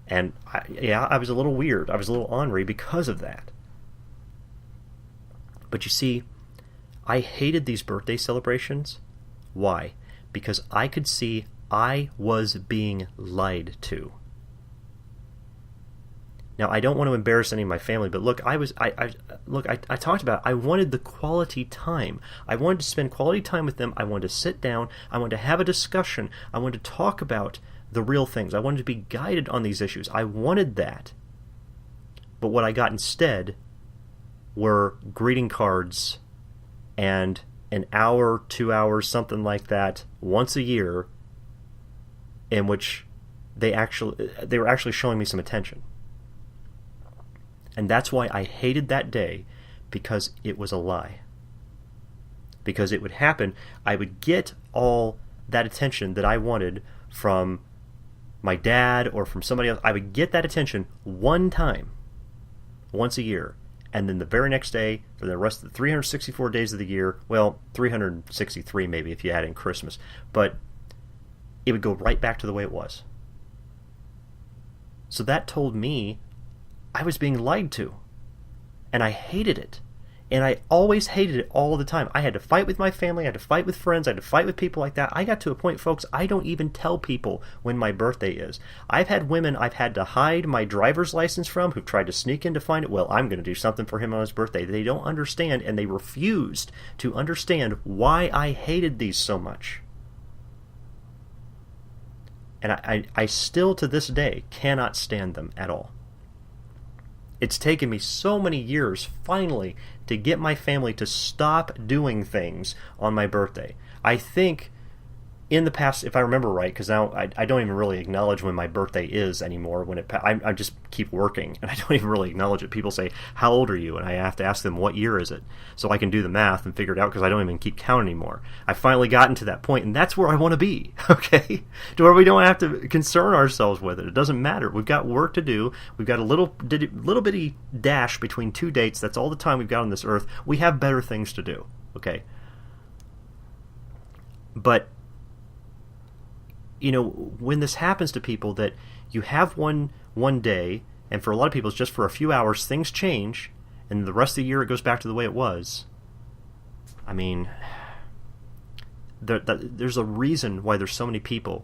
And I was a little weird. I was a little ornery because of that. But you see, I hated these birthday celebrations. Why? Because I could see I was being lied to. Now, I don't want to embarrass any of my family, but look, I talked about it. I wanted the quality time. I wanted to spend quality time with them. I wanted to sit down. I wanted to have a discussion. I wanted to talk about the real things. I wanted to be guided on these issues. I wanted that. But what I got instead were greeting cards and an hour, 2 hours, something like that, once a year, in which they were actually showing me some attention. And that's why I hated that day, because it was a lie. Because it would happen, I would get all that attention that I wanted from my dad or from somebody else. I would get that attention one time, once a year. And then the very next day, for the rest of the 364 days of the year, well, 363 maybe if you add in Christmas, but it would go right back to the way it was. So that told me I was being lied to, and I hated it, and I always hated it all the time. I had to fight with my family, I had to fight with friends, I had to fight with people like that. I got to a point, folks, I don't even tell people when my birthday is. I've had women I've had to hide my driver's license from who've tried to sneak in to find it. Well, I'm going to do something for him on his birthday. They don't understand, and they refused to understand why I hated these so much. And I still, to this day, cannot stand them at all. It's taken me so many years, finally, to get my family to stop doing things on my birthday. I think in the past, if I remember right, because now I don't even really acknowledge when my birthday is anymore. I just keep working, and I don't even really acknowledge it. People say, how old are you? And I have to ask them, what year is it? So I can do the math and figure it out, because I don't even keep count anymore. I finally gotten to that point, and that's where I want to be, okay? To where we don't have to concern ourselves with it. It doesn't matter. We've got work to do. We've got a little bitty dash between two dates. That's all the time we've got on this earth. We have better things to do, okay? But when this happens to people, that you have one day, and for a lot of people it's just for a few hours, things change, and the rest of the year it goes back to the way it was. I mean, there's a reason why there's so many people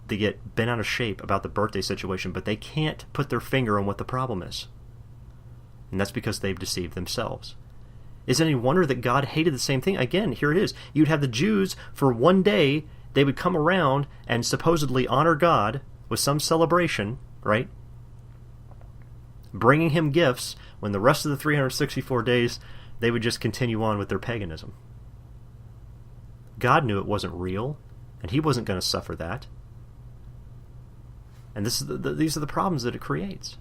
that get bent out of shape about the birthday situation, but they can't put their finger on what the problem is. And that's because they've deceived themselves. Is it any wonder that God hated the same thing? Again, here it is. You'd have the Jews for one day. They would come around and supposedly honor God with some celebration, right? Bringing him gifts, when the rest of the 364 days, they would just continue on with their paganism. God knew it wasn't real, and he wasn't going to suffer that. And these are the problems that it creates.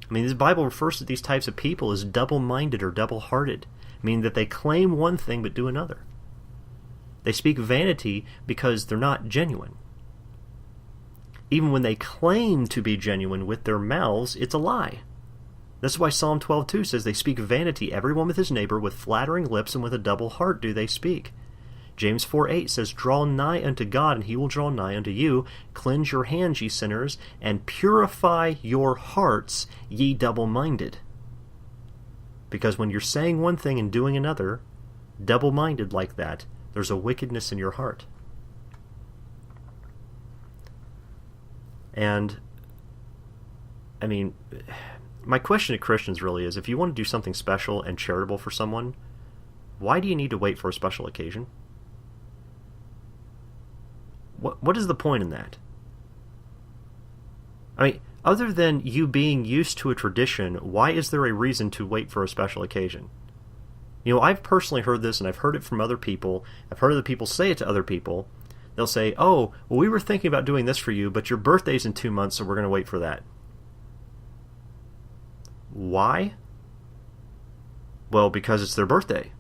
I mean, the Bible refers to these types of people as double-minded or double-hearted, meaning that they claim one thing but do another. They speak vanity because they're not genuine. Even when they claim to be genuine with their mouths, it's a lie. That's why Psalm 12:2 says they speak vanity, everyone with his neighbor, with flattering lips and with a double heart do they speak. James 4:8 says, draw nigh unto God, and he will draw nigh unto you. Cleanse your hands, ye sinners, and purify your hearts, ye double-minded. Because when you're saying one thing and doing another, double-minded like that, there's a wickedness in your heart. And, I mean, my question to Christians really is, if you want to do something special and charitable for someone, why do you need to wait for a special occasion? What is the point in that? I mean, other than you being used to a tradition, why is there a reason to wait for a special occasion? I've personally heard this, and I've heard it from other people. I've heard other people say it to other people. They'll say, oh, well, we were thinking about doing this for you, but your birthday's in 2 months, so we're going to wait for that. Why? Well, because it's their birthday.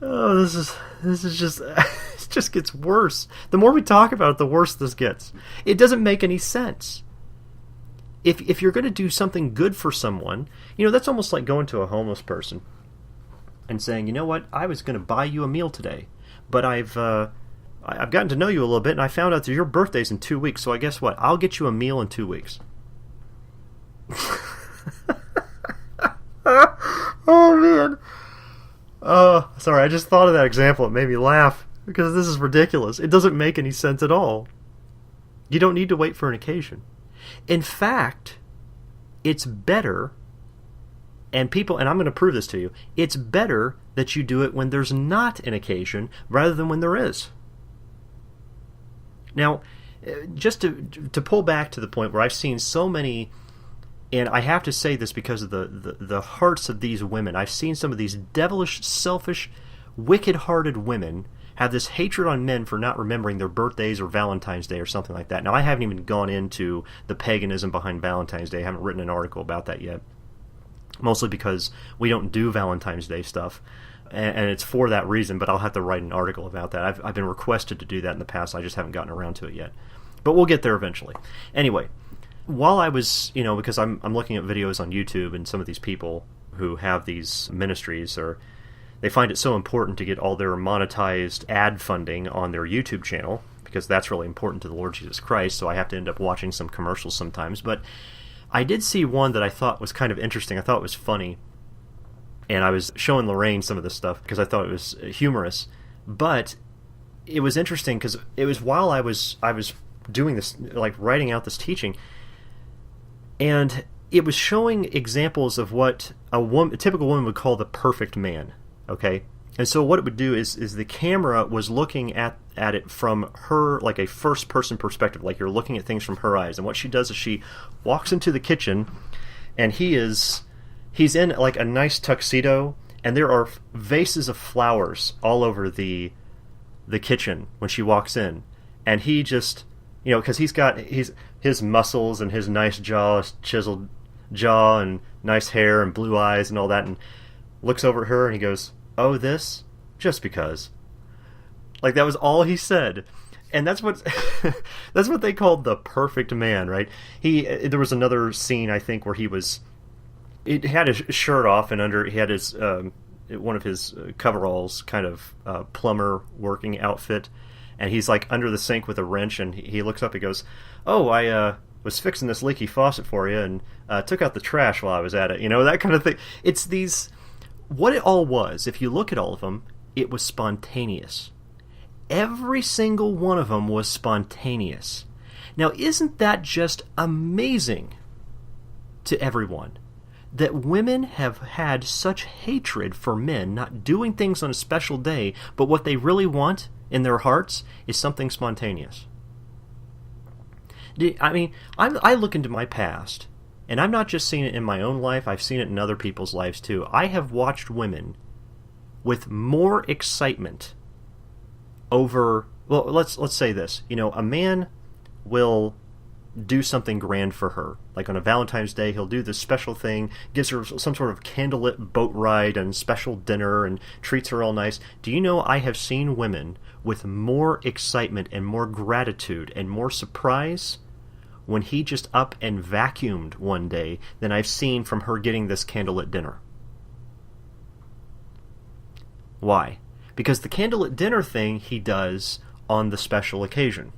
Oh, this is just, it just gets worse. The more we talk about it, the worse this gets. It doesn't make any sense. If you're going to do something good for someone, that's almost like going to a homeless person and saying, you know what, I was going to buy you a meal today, but I've gotten to know you a little bit, and I found out that your birthday's in 2 weeks, so I guess what, I'll get you a meal in 2 weeks. Oh, man. Sorry, I just thought of that example. It made me laugh because this is ridiculous. It doesn't make any sense at all. You don't need to wait for an occasion. In fact, it's better, and I'm going to prove this to you, it's better that you do it when there's not an occasion rather than when there is. Now, just to pull back to the point where I've seen so many, and I have to say this because of the hearts of these women, I've seen some of these devilish, selfish, wicked-hearted women have this hatred on men for not remembering their birthdays or Valentine's Day or something like that. Now, I haven't even gone into the paganism behind Valentine's Day. I haven't written an article about that yet, mostly because we don't do Valentine's Day stuff, and it's for that reason, but I'll have to write an article about that. I've been requested to do that in the past. I just haven't gotten around to it yet. But we'll get there eventually. Anyway, while I was, because I'm looking at videos on YouTube, and some of these people who have these ministries they find it so important to get all their monetized ad funding on their YouTube channel, because that's really important to the Lord Jesus Christ, so I have to end up watching some commercials sometimes. But I did see one that I thought was kind of interesting. I thought it was funny, and I was showing Lorraine some of this stuff because I thought it was humorous. But it was interesting because it was while I was doing this, like writing out this teaching, and it was showing examples of what a typical woman would call the perfect man. Okay, and so what it would do is the camera was looking at it from her, like a first person perspective, like you're looking at things from her eyes. And what she does is she walks into the kitchen, and he's in like a nice tuxedo, and there are vases of flowers all over the kitchen when she walks in, and he just, because he's got his muscles and his nice jaw, chiseled jaw, and nice hair and blue eyes and all that, and looks over at her and he goes, "Oh, this? Just because." Like, that was all he said. And that's what that's what they called the perfect man, right? There was another scene, I think, where he had his shirt off, and under he had his one of his coveralls, kind of plumber working outfit, and he's like under the sink with a wrench, and he looks up and goes, "Oh, I was fixing this leaky faucet for you, and took out the trash while I was at it." That kind of thing. It's these... What it all was, if you look at all of them, it was spontaneous. Every single one of them was spontaneous. Now, isn't that just amazing to everyone? That women have had such hatred for men not doing things on a special day, but what they really want in their hearts is something spontaneous. I mean, I look into my past, and I've not just seen it in my own life, I've seen it in other people's lives too. I have watched women with more excitement over... Well, let's say this. A man will do something grand for her. Like on a Valentine's Day, he'll do this special thing, gives her some sort of candlelit boat ride and special dinner and treats her all nice. Do you know I have seen women with more excitement and more gratitude and more surprise when he just up and vacuumed one day than I've seen from her getting this candlelit dinner? Why? Because the candlelit dinner thing he does on the special occasion.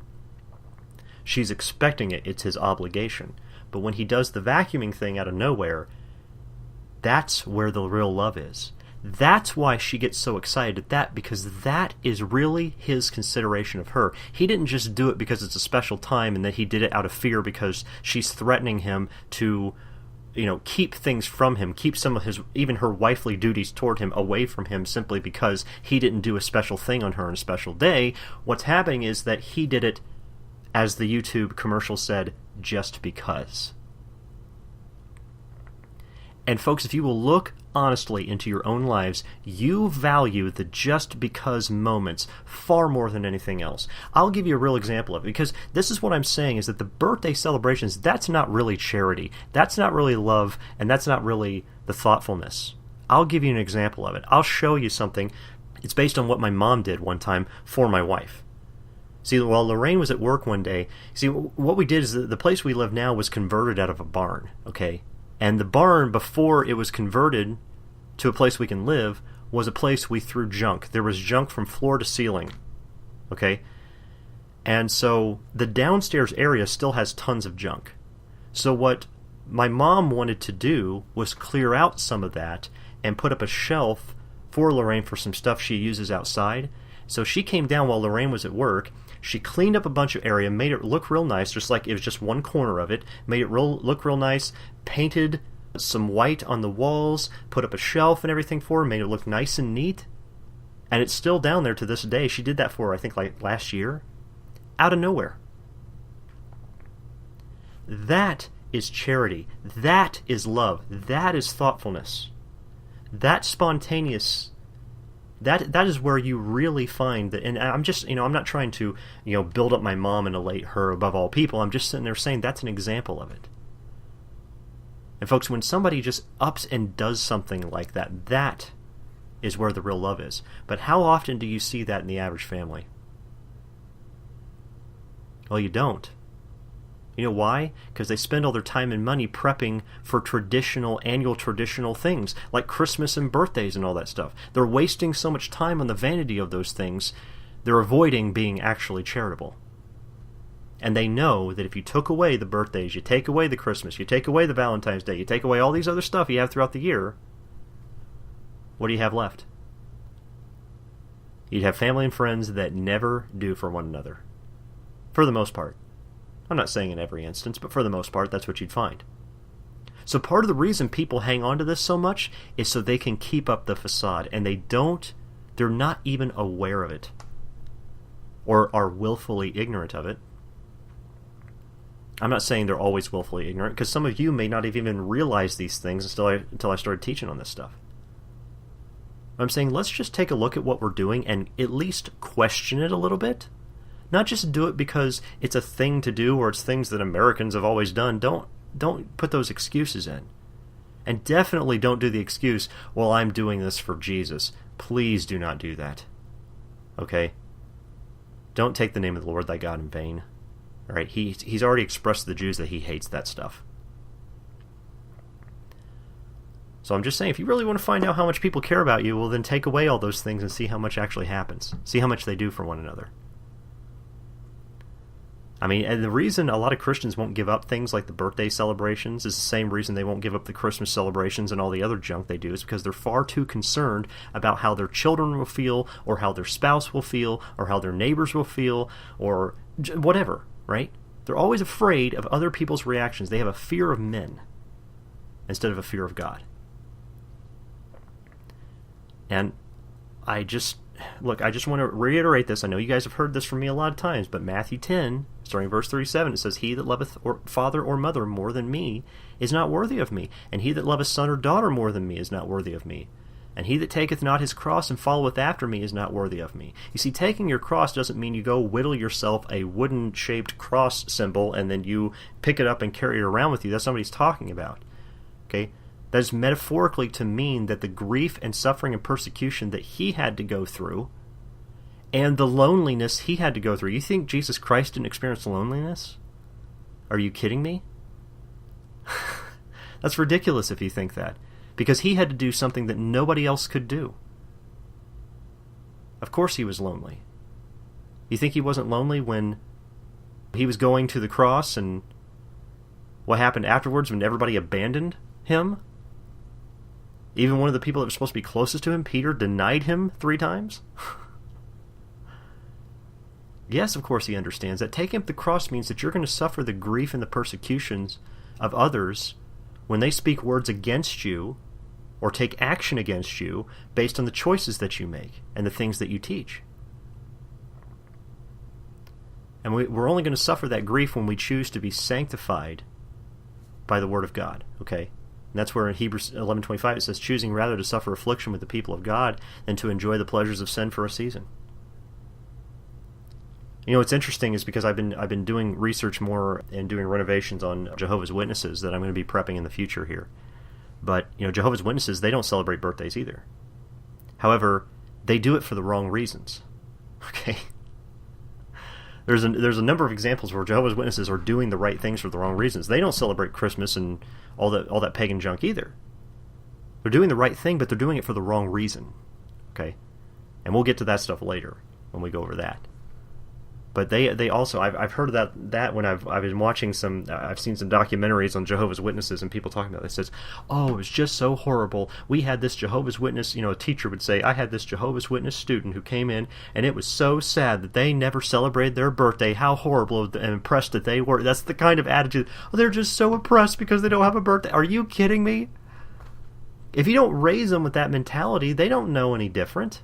She's expecting it, it's his obligation. But when he does the vacuuming thing out of nowhere, that's where the real love is. That's why she gets so excited at that, because that is really his consideration of her. He didn't just do it because it's a special time, and that he did it out of fear because she's threatening him to, keep things from him, keep some of his, even her wifely duties toward him away from him, simply because he didn't do a special thing on her on a special day. What's happening is that he did it, as the YouTube commercial said, just because. And folks, if you will look honestly into your own lives, you value the just because moments far more than anything else. I'll give you a real example of it, because this is what I'm saying, is that the birthday celebrations, that's not really charity, that's not really love, and that's not really the thoughtfulness. I'll give you an example of it. I'll show you something. It's based on what my mom did one time for my wife. See, while Lorraine was at work one day, what we did is the place we live now was converted out of a barn, okay? And the barn, before it was converted to a place we can live, was a place we threw junk. There was junk from floor to ceiling, okay? And so the downstairs area still has tons of junk. So what my mom wanted to do was clear out some of that and put up a shelf for Lorraine for some stuff she uses outside. So she came down while Lorraine was at work. She cleaned up a bunch of area, made it look real nice, just like it was just one corner of it, made it look real nice, painted some white on the walls, put up a shelf and everything for her, made it look nice and neat. And it's still down there to this day. She did that for her, I think, like last year. Out of nowhere. That is charity. That is love. That is thoughtfulness. That spontaneous... That is where you really find that, and I'm just, I'm not trying to, build up my mom and elate her above all people. I'm just sitting there saying that's an example of it. And folks, when somebody just ups and does something like that, that is where the real love is. But how often do you see that in the average family? Well, you don't. You know why? Because they spend all their time and money prepping for annual traditional things, like Christmas and birthdays and all that stuff. They're wasting so much time on the vanity of those things, they're avoiding being actually charitable. And they know that if you took away the birthdays, you take away the Christmas, you take away the Valentine's Day, you take away all these other stuff you have throughout the year, what do you have left? You'd have family and friends that never do for one another. For the most part. I'm not saying in every instance, but for the most part, that's what you'd find. So part of the reason people hang on to this so much is so they can keep up the facade, and they're not even aware of it, or are willfully ignorant of it. I'm not saying they're always willfully ignorant, because some of you may not have even realized these things until I started teaching on this stuff. I'm saying let's just take a look at what we're doing and at least question it a little bit. Not just do it because it's a thing to do or it's things that Americans have always done. Don't put those excuses in. And definitely don't do the excuse, well, I'm doing this for Jesus. Please do not do that. Okay? Don't take the name of the Lord thy God in vain. All right? He's already expressed to the Jews that he hates that stuff. So I'm just saying, if you really want to find out how much people care about you, well, then take away all those things and see how much actually happens. See how much they do for one another. I mean, and the reason a lot of Christians won't give up things like the birthday celebrations is the same reason they won't give up the Christmas celebrations and all the other junk they do, is because they're far too concerned about how their children will feel, or how their spouse will feel, or how their neighbors will feel, or whatever, right? They're always afraid of other people's reactions. They have a fear of men instead of a fear of God. And I just want to reiterate this. I know you guys have heard this from me a lot of times, but Matthew 10, starting verse 37, it says, he that loveth father or mother more than me is not worthy of me, and he that loveth son or daughter more than me is not worthy of me. And he that taketh not his cross and followeth after me is not worthy of me. You see, taking your cross doesn't mean you go whittle yourself a wooden-shaped cross symbol and then you pick it up and carry it around with you. That's not what he's talking about. Okay? That is metaphorically to mean that the grief and suffering and persecution that he had to go through and the loneliness he had to go through. You think Jesus Christ didn't experience loneliness? Are you kidding me? That's ridiculous if you think that. Because he had to do something that nobody else could do. Of course he was lonely. You think he wasn't lonely when he was going to the cross, and what happened afterwards when everybody abandoned him? Even one of the people that was supposed to be closest to him, Peter, denied him 3 times? Yes, of course he understands that. Taking up the cross means that you're going to suffer the grief and the persecutions of others when they speak words against you or take action against you based on the choices that you make and the things that you teach. And we're only going to suffer that grief when we choose to be sanctified by the Word of God, okay? And that's where in Hebrews 11:25 it says, choosing rather to suffer affliction with the people of God than to enjoy the pleasures of sin for a season. You know, what's interesting is because I've been doing research more and doing renovations on Jehovah's Witnesses that I'm going to be prepping in the future here. But, Jehovah's Witnesses, they don't celebrate birthdays either. However, they do it for the wrong reasons. Okay? There's a number of examples where Jehovah's Witnesses are doing the right things for the wrong reasons. They don't celebrate Christmas and all that pagan junk either. They're doing the right thing, but they're doing it for the wrong reason. Okay? And we'll get to that stuff later when we go over that. But they also, I've heard that when I've been watching I've seen some documentaries on Jehovah's Witnesses, and people talking about it. It says, oh, it was just so horrible. We had this Jehovah's Witness, a teacher would say, I had this Jehovah's Witness student who came in, and it was so sad that they never celebrated their birthday. How horrible and impressed that they were. That's the kind of attitude. Oh, they're just so oppressed because they don't have a birthday. Are you kidding me? If you don't raise them with that mentality, they don't know any different.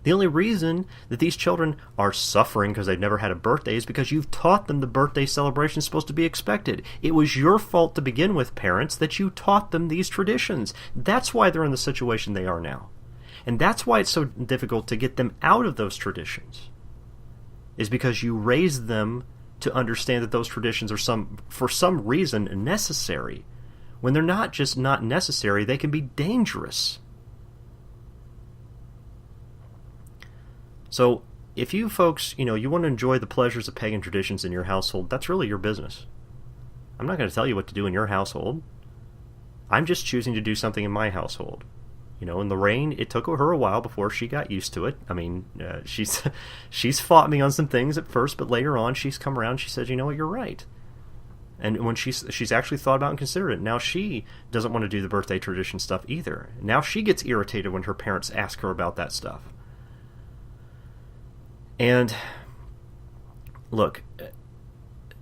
The only reason that these children are suffering because they've never had a birthday is because you've taught them the birthday celebration is supposed to be expected. It was your fault to begin with, parents, that you taught them these traditions. That's why they're in the situation they are now. And that's why it's so difficult to get them out of those traditions, is because you raised them to understand that those traditions are for some reason necessary. When they're not just not necessary, they can be dangerous. So, if you folks, you want to enjoy the pleasures of pagan traditions in your household, that's really your business. I'm not going to tell you what to do in your household. I'm just choosing to do something in my household. In Lorraine, it took her a while before she got used to it. I mean, she's fought me on some things at first, but later on she's come around. She said, "You know what? You're right." And when she's actually thought about and considered it, now she doesn't want to do the birthday tradition stuff either. Now she gets irritated when her parents ask her about that stuff. And look,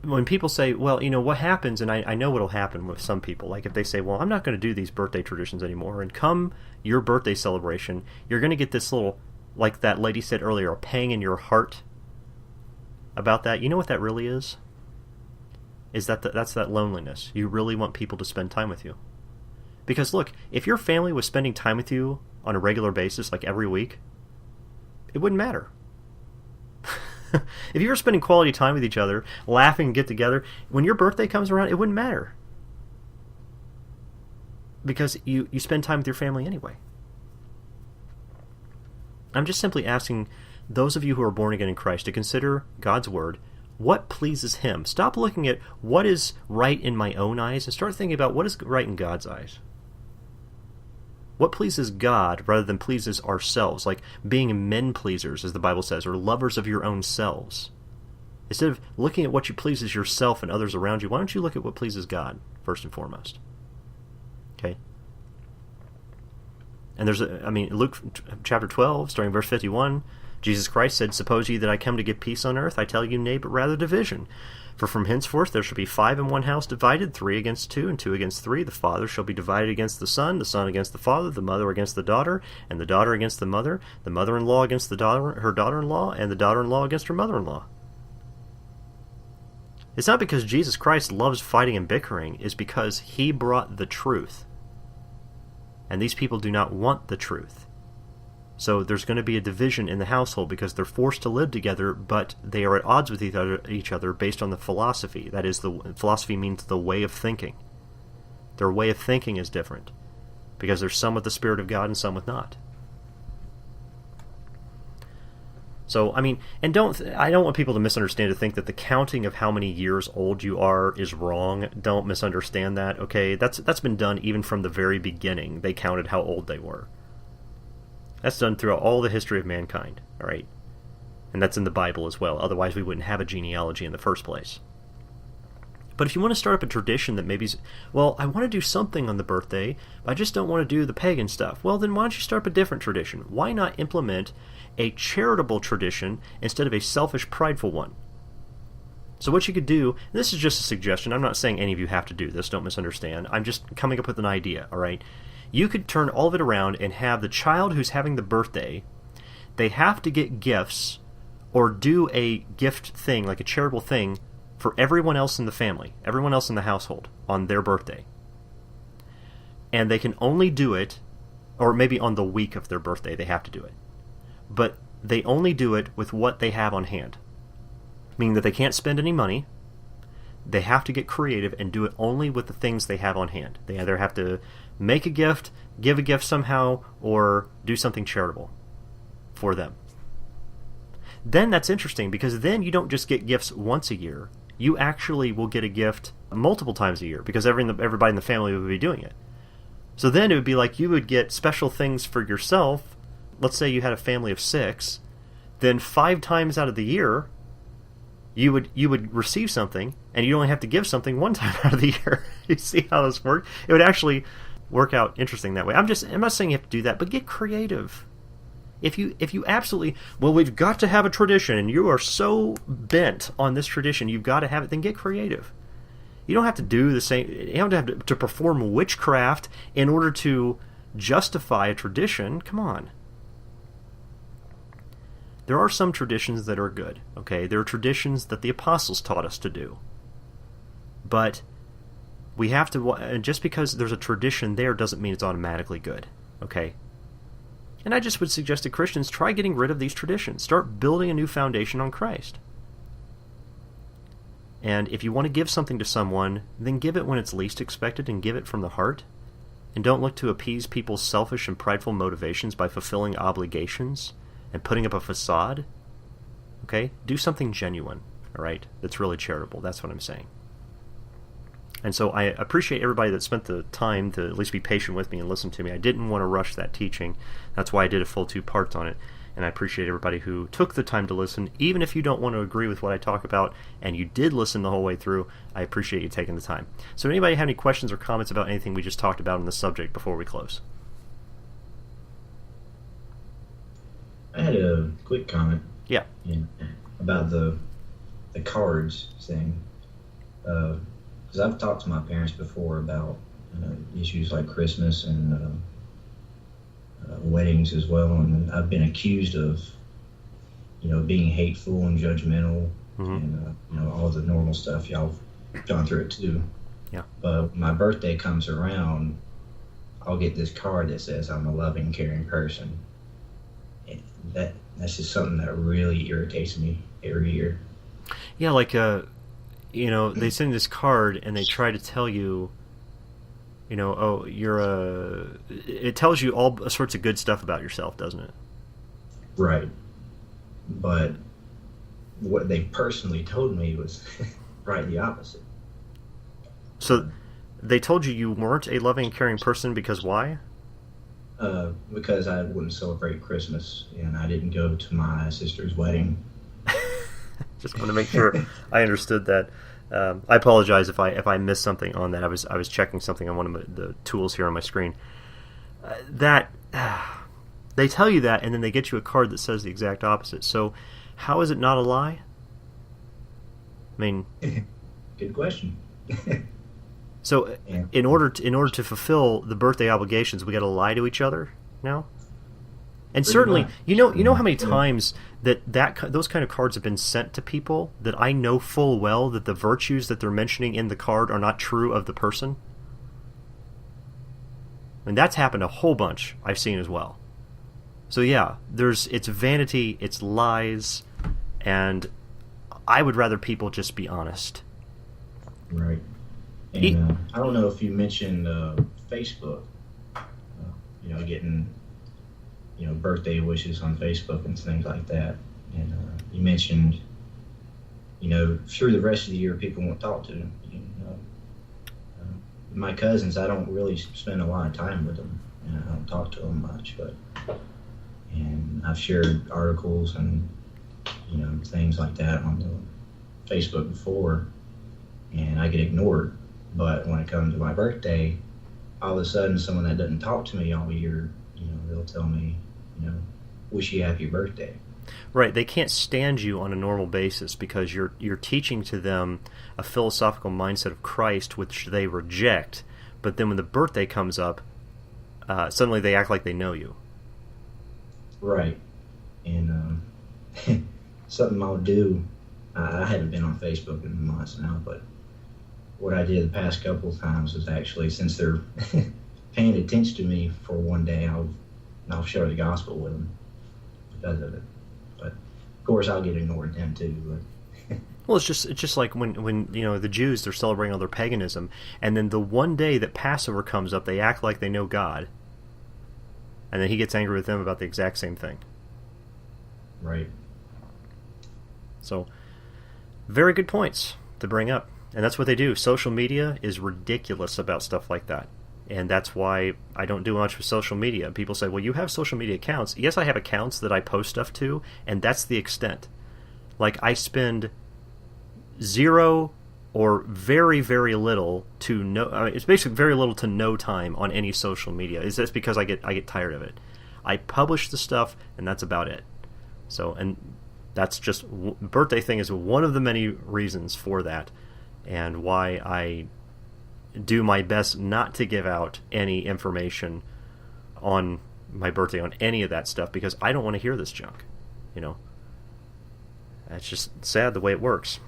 when people say, well, what happens, and I know what'll happen with some people, like if they say, well, I'm not going to do these birthday traditions anymore, and come your birthday celebration, you're going to get this little, like that lady said earlier, a pang in your heart about that. You know what that really is? Is that's that loneliness. You really want people to spend time with you. Because look, if your family was spending time with you on a regular basis, like every week, it wouldn't matter. If you were spending quality time with each other, laughing and get together, when your birthday comes around, it wouldn't matter. Because you spend time with your family anyway. I'm just simply asking those of you who are born again in Christ to consider God's Word, what pleases Him. Stop looking at what is right in my own eyes and start thinking about what is right in God's eyes. What pleases God rather than pleases ourselves, like being men pleasers, as the Bible says, or lovers of your own selves. Instead of looking at what pleases yourself and others around you, why don't you look at what pleases God first and foremost? Okay? And Luke chapter 12, starting verse 51, Jesus Christ said, "Suppose ye that I come to give peace on earth? I tell you, nay, but rather division. For from henceforth there shall be 5 in one house divided, 3 against 2, and 2 against 3. The father shall be divided against the son against the father, the mother against the daughter, and the daughter against the mother-in-law against her daughter-in-law, and the daughter-in-law against her mother-in-law." It's not because Jesus Christ loves fighting and bickering, it's because He brought the truth. And these people do not want the truth. So there's going to be a division in the household because they're forced to live together, but they are at odds with each other based on the philosophy. That is, the philosophy means the way of thinking. Their way of thinking is different because there's some with the Spirit of God and some with not. So, I don't want people to misunderstand, to think that the counting of how many years old you are is wrong. Don't misunderstand that, okay? That's been done even from the very beginning. They counted how old they were. That's done throughout all the history of mankind, all right? And that's in the Bible as well. Otherwise, we wouldn't have a genealogy in the first place. But if you want to start up a tradition that maybe, well, I want to do something on the birthday, but I just don't want to do the pagan stuff. Well, then why don't you start up a different tradition? Why not implement a charitable tradition instead of a selfish, prideful one? So what you could do, and this is just a suggestion, I'm not saying any of you have to do this, don't misunderstand. I'm just coming up with an idea, all right? You could turn all of it around and have the child who's having the birthday, they have to get gifts or do a gift thing, like a charitable thing, for everyone else in the family, everyone else in the household on their birthday. And they can only do it, or maybe on the week of their birthday they have to do it. But they only do it with what they have on hand. Meaning that they can't spend any money. They have to get creative and do it only with the things they have on hand. They either have to make a gift, give a gift somehow, or do something charitable for them. Then that's interesting, because then you don't just get gifts once a year. You actually will get a gift multiple times a year, because everybody in the family would be doing it. So then it would be like you would get special things for yourself. Let's say you had a family of 6. then 5 times out of the year, you would receive something, and you only have to give something 1 time out of the year. You see how this works? It would actually work out interesting that way. I'm not saying you have to do that, but get creative. If you absolutely, well, we've got to have a tradition, and you are so bent on this tradition, you've got to have it, then get creative. You don't have to do the same. You don't have to perform witchcraft in order to justify a tradition. Come on. There are some traditions that are good, okay? There are traditions that the apostles taught us to do. But we have to, just because there's a tradition there doesn't mean it's automatically good, okay? And I just would suggest to Christians, try getting rid of these traditions. Start building a new foundation on Christ. And if you want to give something to someone, then give it when it's least expected and give it from the heart. And don't look to appease people's selfish and prideful motivations by fulfilling obligations and putting up a facade. Okay? Do something genuine, all right? That's really charitable. That's what I'm saying. And so I appreciate everybody that spent the time to at least be patient with me and listen to me. I didn't want to rush that teaching. That's why I did a full 2 parts on it. And I appreciate everybody who took the time to listen. Even if you don't want to agree with what I talk about and you did listen the whole way through, I appreciate you taking the time. So anybody have any questions or comments about anything we just talked about on the subject before we close? I had a quick comment. Yeah. About the cards thing. Because I've talked to my parents before about issues like Christmas and weddings as well, and I've been accused of, being hateful and judgmental, and all the normal stuff. Y'all have gone through it too. Yeah. But when my birthday comes around, I'll get this card that says I'm a loving, caring person. And that's just something that really irritates me every year. Yeah, like they send this card and they try to tell you, oh, it tells you all sorts of good stuff about yourself, doesn't it? Right. But what they personally told me was right the opposite. So they told you weren't a loving and caring person because why? Because I wouldn't celebrate Christmas and I didn't go to my sister's wedding. Just want to make sure I understood that. I apologize if I missed something on that. I was checking something on one of the tools here on my screen. They tell you that, and then they get you a card that says the exact opposite. So, how is it not a lie? I mean, good question. So, yeah. in order to fulfill the birthday obligations, we got to lie to each other now. And pretty certainly, much. you know how many times those kind of cards have been sent to people that I know full well that the virtues that they're mentioning in the card are not true of the person. And that's happened a whole bunch I've seen as well. So yeah, it's vanity, it's lies, and I would rather people just be honest. Right. And I don't know if you mentioned Facebook, getting birthday wishes on Facebook and things like that. And you mentioned, through the rest of the year, people won't talk to them. My cousins, I don't really spend a lot of time with them, and I don't talk to them much. And I've shared articles and things like that on the Facebook before, and I get ignored. But when it comes to my birthday, all of a sudden, someone that doesn't talk to me all year, they'll tell me, wish you happy birthday. Right, they can't stand you on a normal basis because you're teaching to them a philosophical mindset of Christ which they reject, but then when the birthday comes up, suddenly they act like they know you. Right, and something I'll do, I haven't been on Facebook in months now, but what I did the past couple of times was actually, since they're paying attention to me for one day, I'll share the gospel with them because of it. But of course, I'll get ignored then too. But well, it's just like when the Jews, they're celebrating all their paganism, and then the one day that Passover comes up, they act like they know God, and then He gets angry with them about the exact same thing. Right. So, very good points to bring up. And that's what they do. Social media is ridiculous about stuff like that. And that's why I don't do much with social media. People say, well, you have social media accounts. Yes, I have accounts that I post stuff to, and that's the extent. Like, I spend zero or very, very little to no... I mean, it's basically very little to no time on any social media. It's just because I get tired of it. I publish the stuff, and that's about it. So, and that's just... Birthday thing is one of the many reasons for that, and why I do my best not to give out any information on my birthday on any of that stuff, because I don't want to hear this junk. You know, it's just sad the way it works.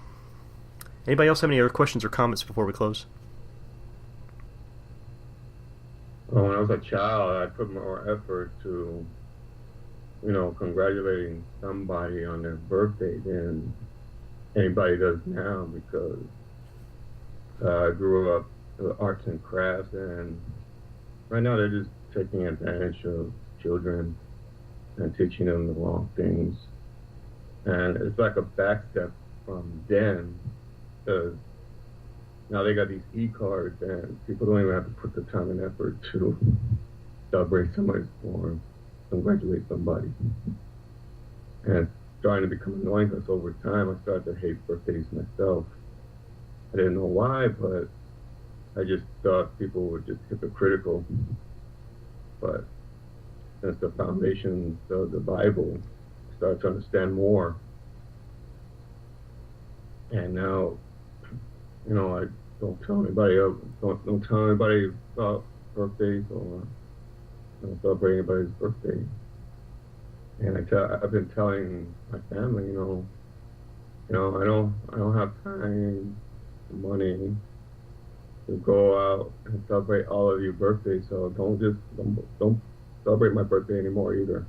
Anybody else have any other questions or comments before we close? Well, when I was a child, I put more effort to, congratulating somebody on their birthday than anybody does now, because I grew up with arts and crafts, and right now they're just taking advantage of children and teaching them the wrong things. And it's like a backstep from then, because now they got these e-cards, and people don't even have to put the time and effort to celebrate somebody's born, congratulate somebody. And it's starting to become annoying, because over time I started to hate birthdays myself. I didn't know why, but I just thought people were just hypocritical. But since the foundation of the Bible, I started to understand more. And now, I don't tell anybody don't tell anybody about birthdays, or don't celebrate anybody's birthday. And I've been telling my family, I don't have time, money to go out and celebrate all of your birthdays, so don't celebrate my birthday anymore either.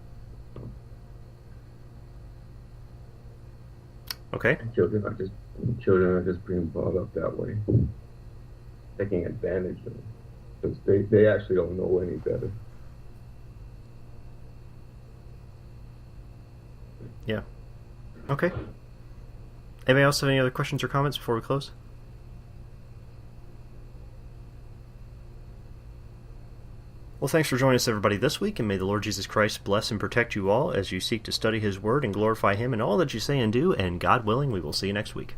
Okay. Children are just being brought up that way, taking advantage of them, because they actually don't know any better. Yeah. Okay. Anybody else have any other questions or comments before we close? Well, thanks for joining us, everybody, this week, and may the Lord Jesus Christ bless and protect you all as you seek to study His Word and glorify Him in all that you say and do, and God willing, we will see you next week.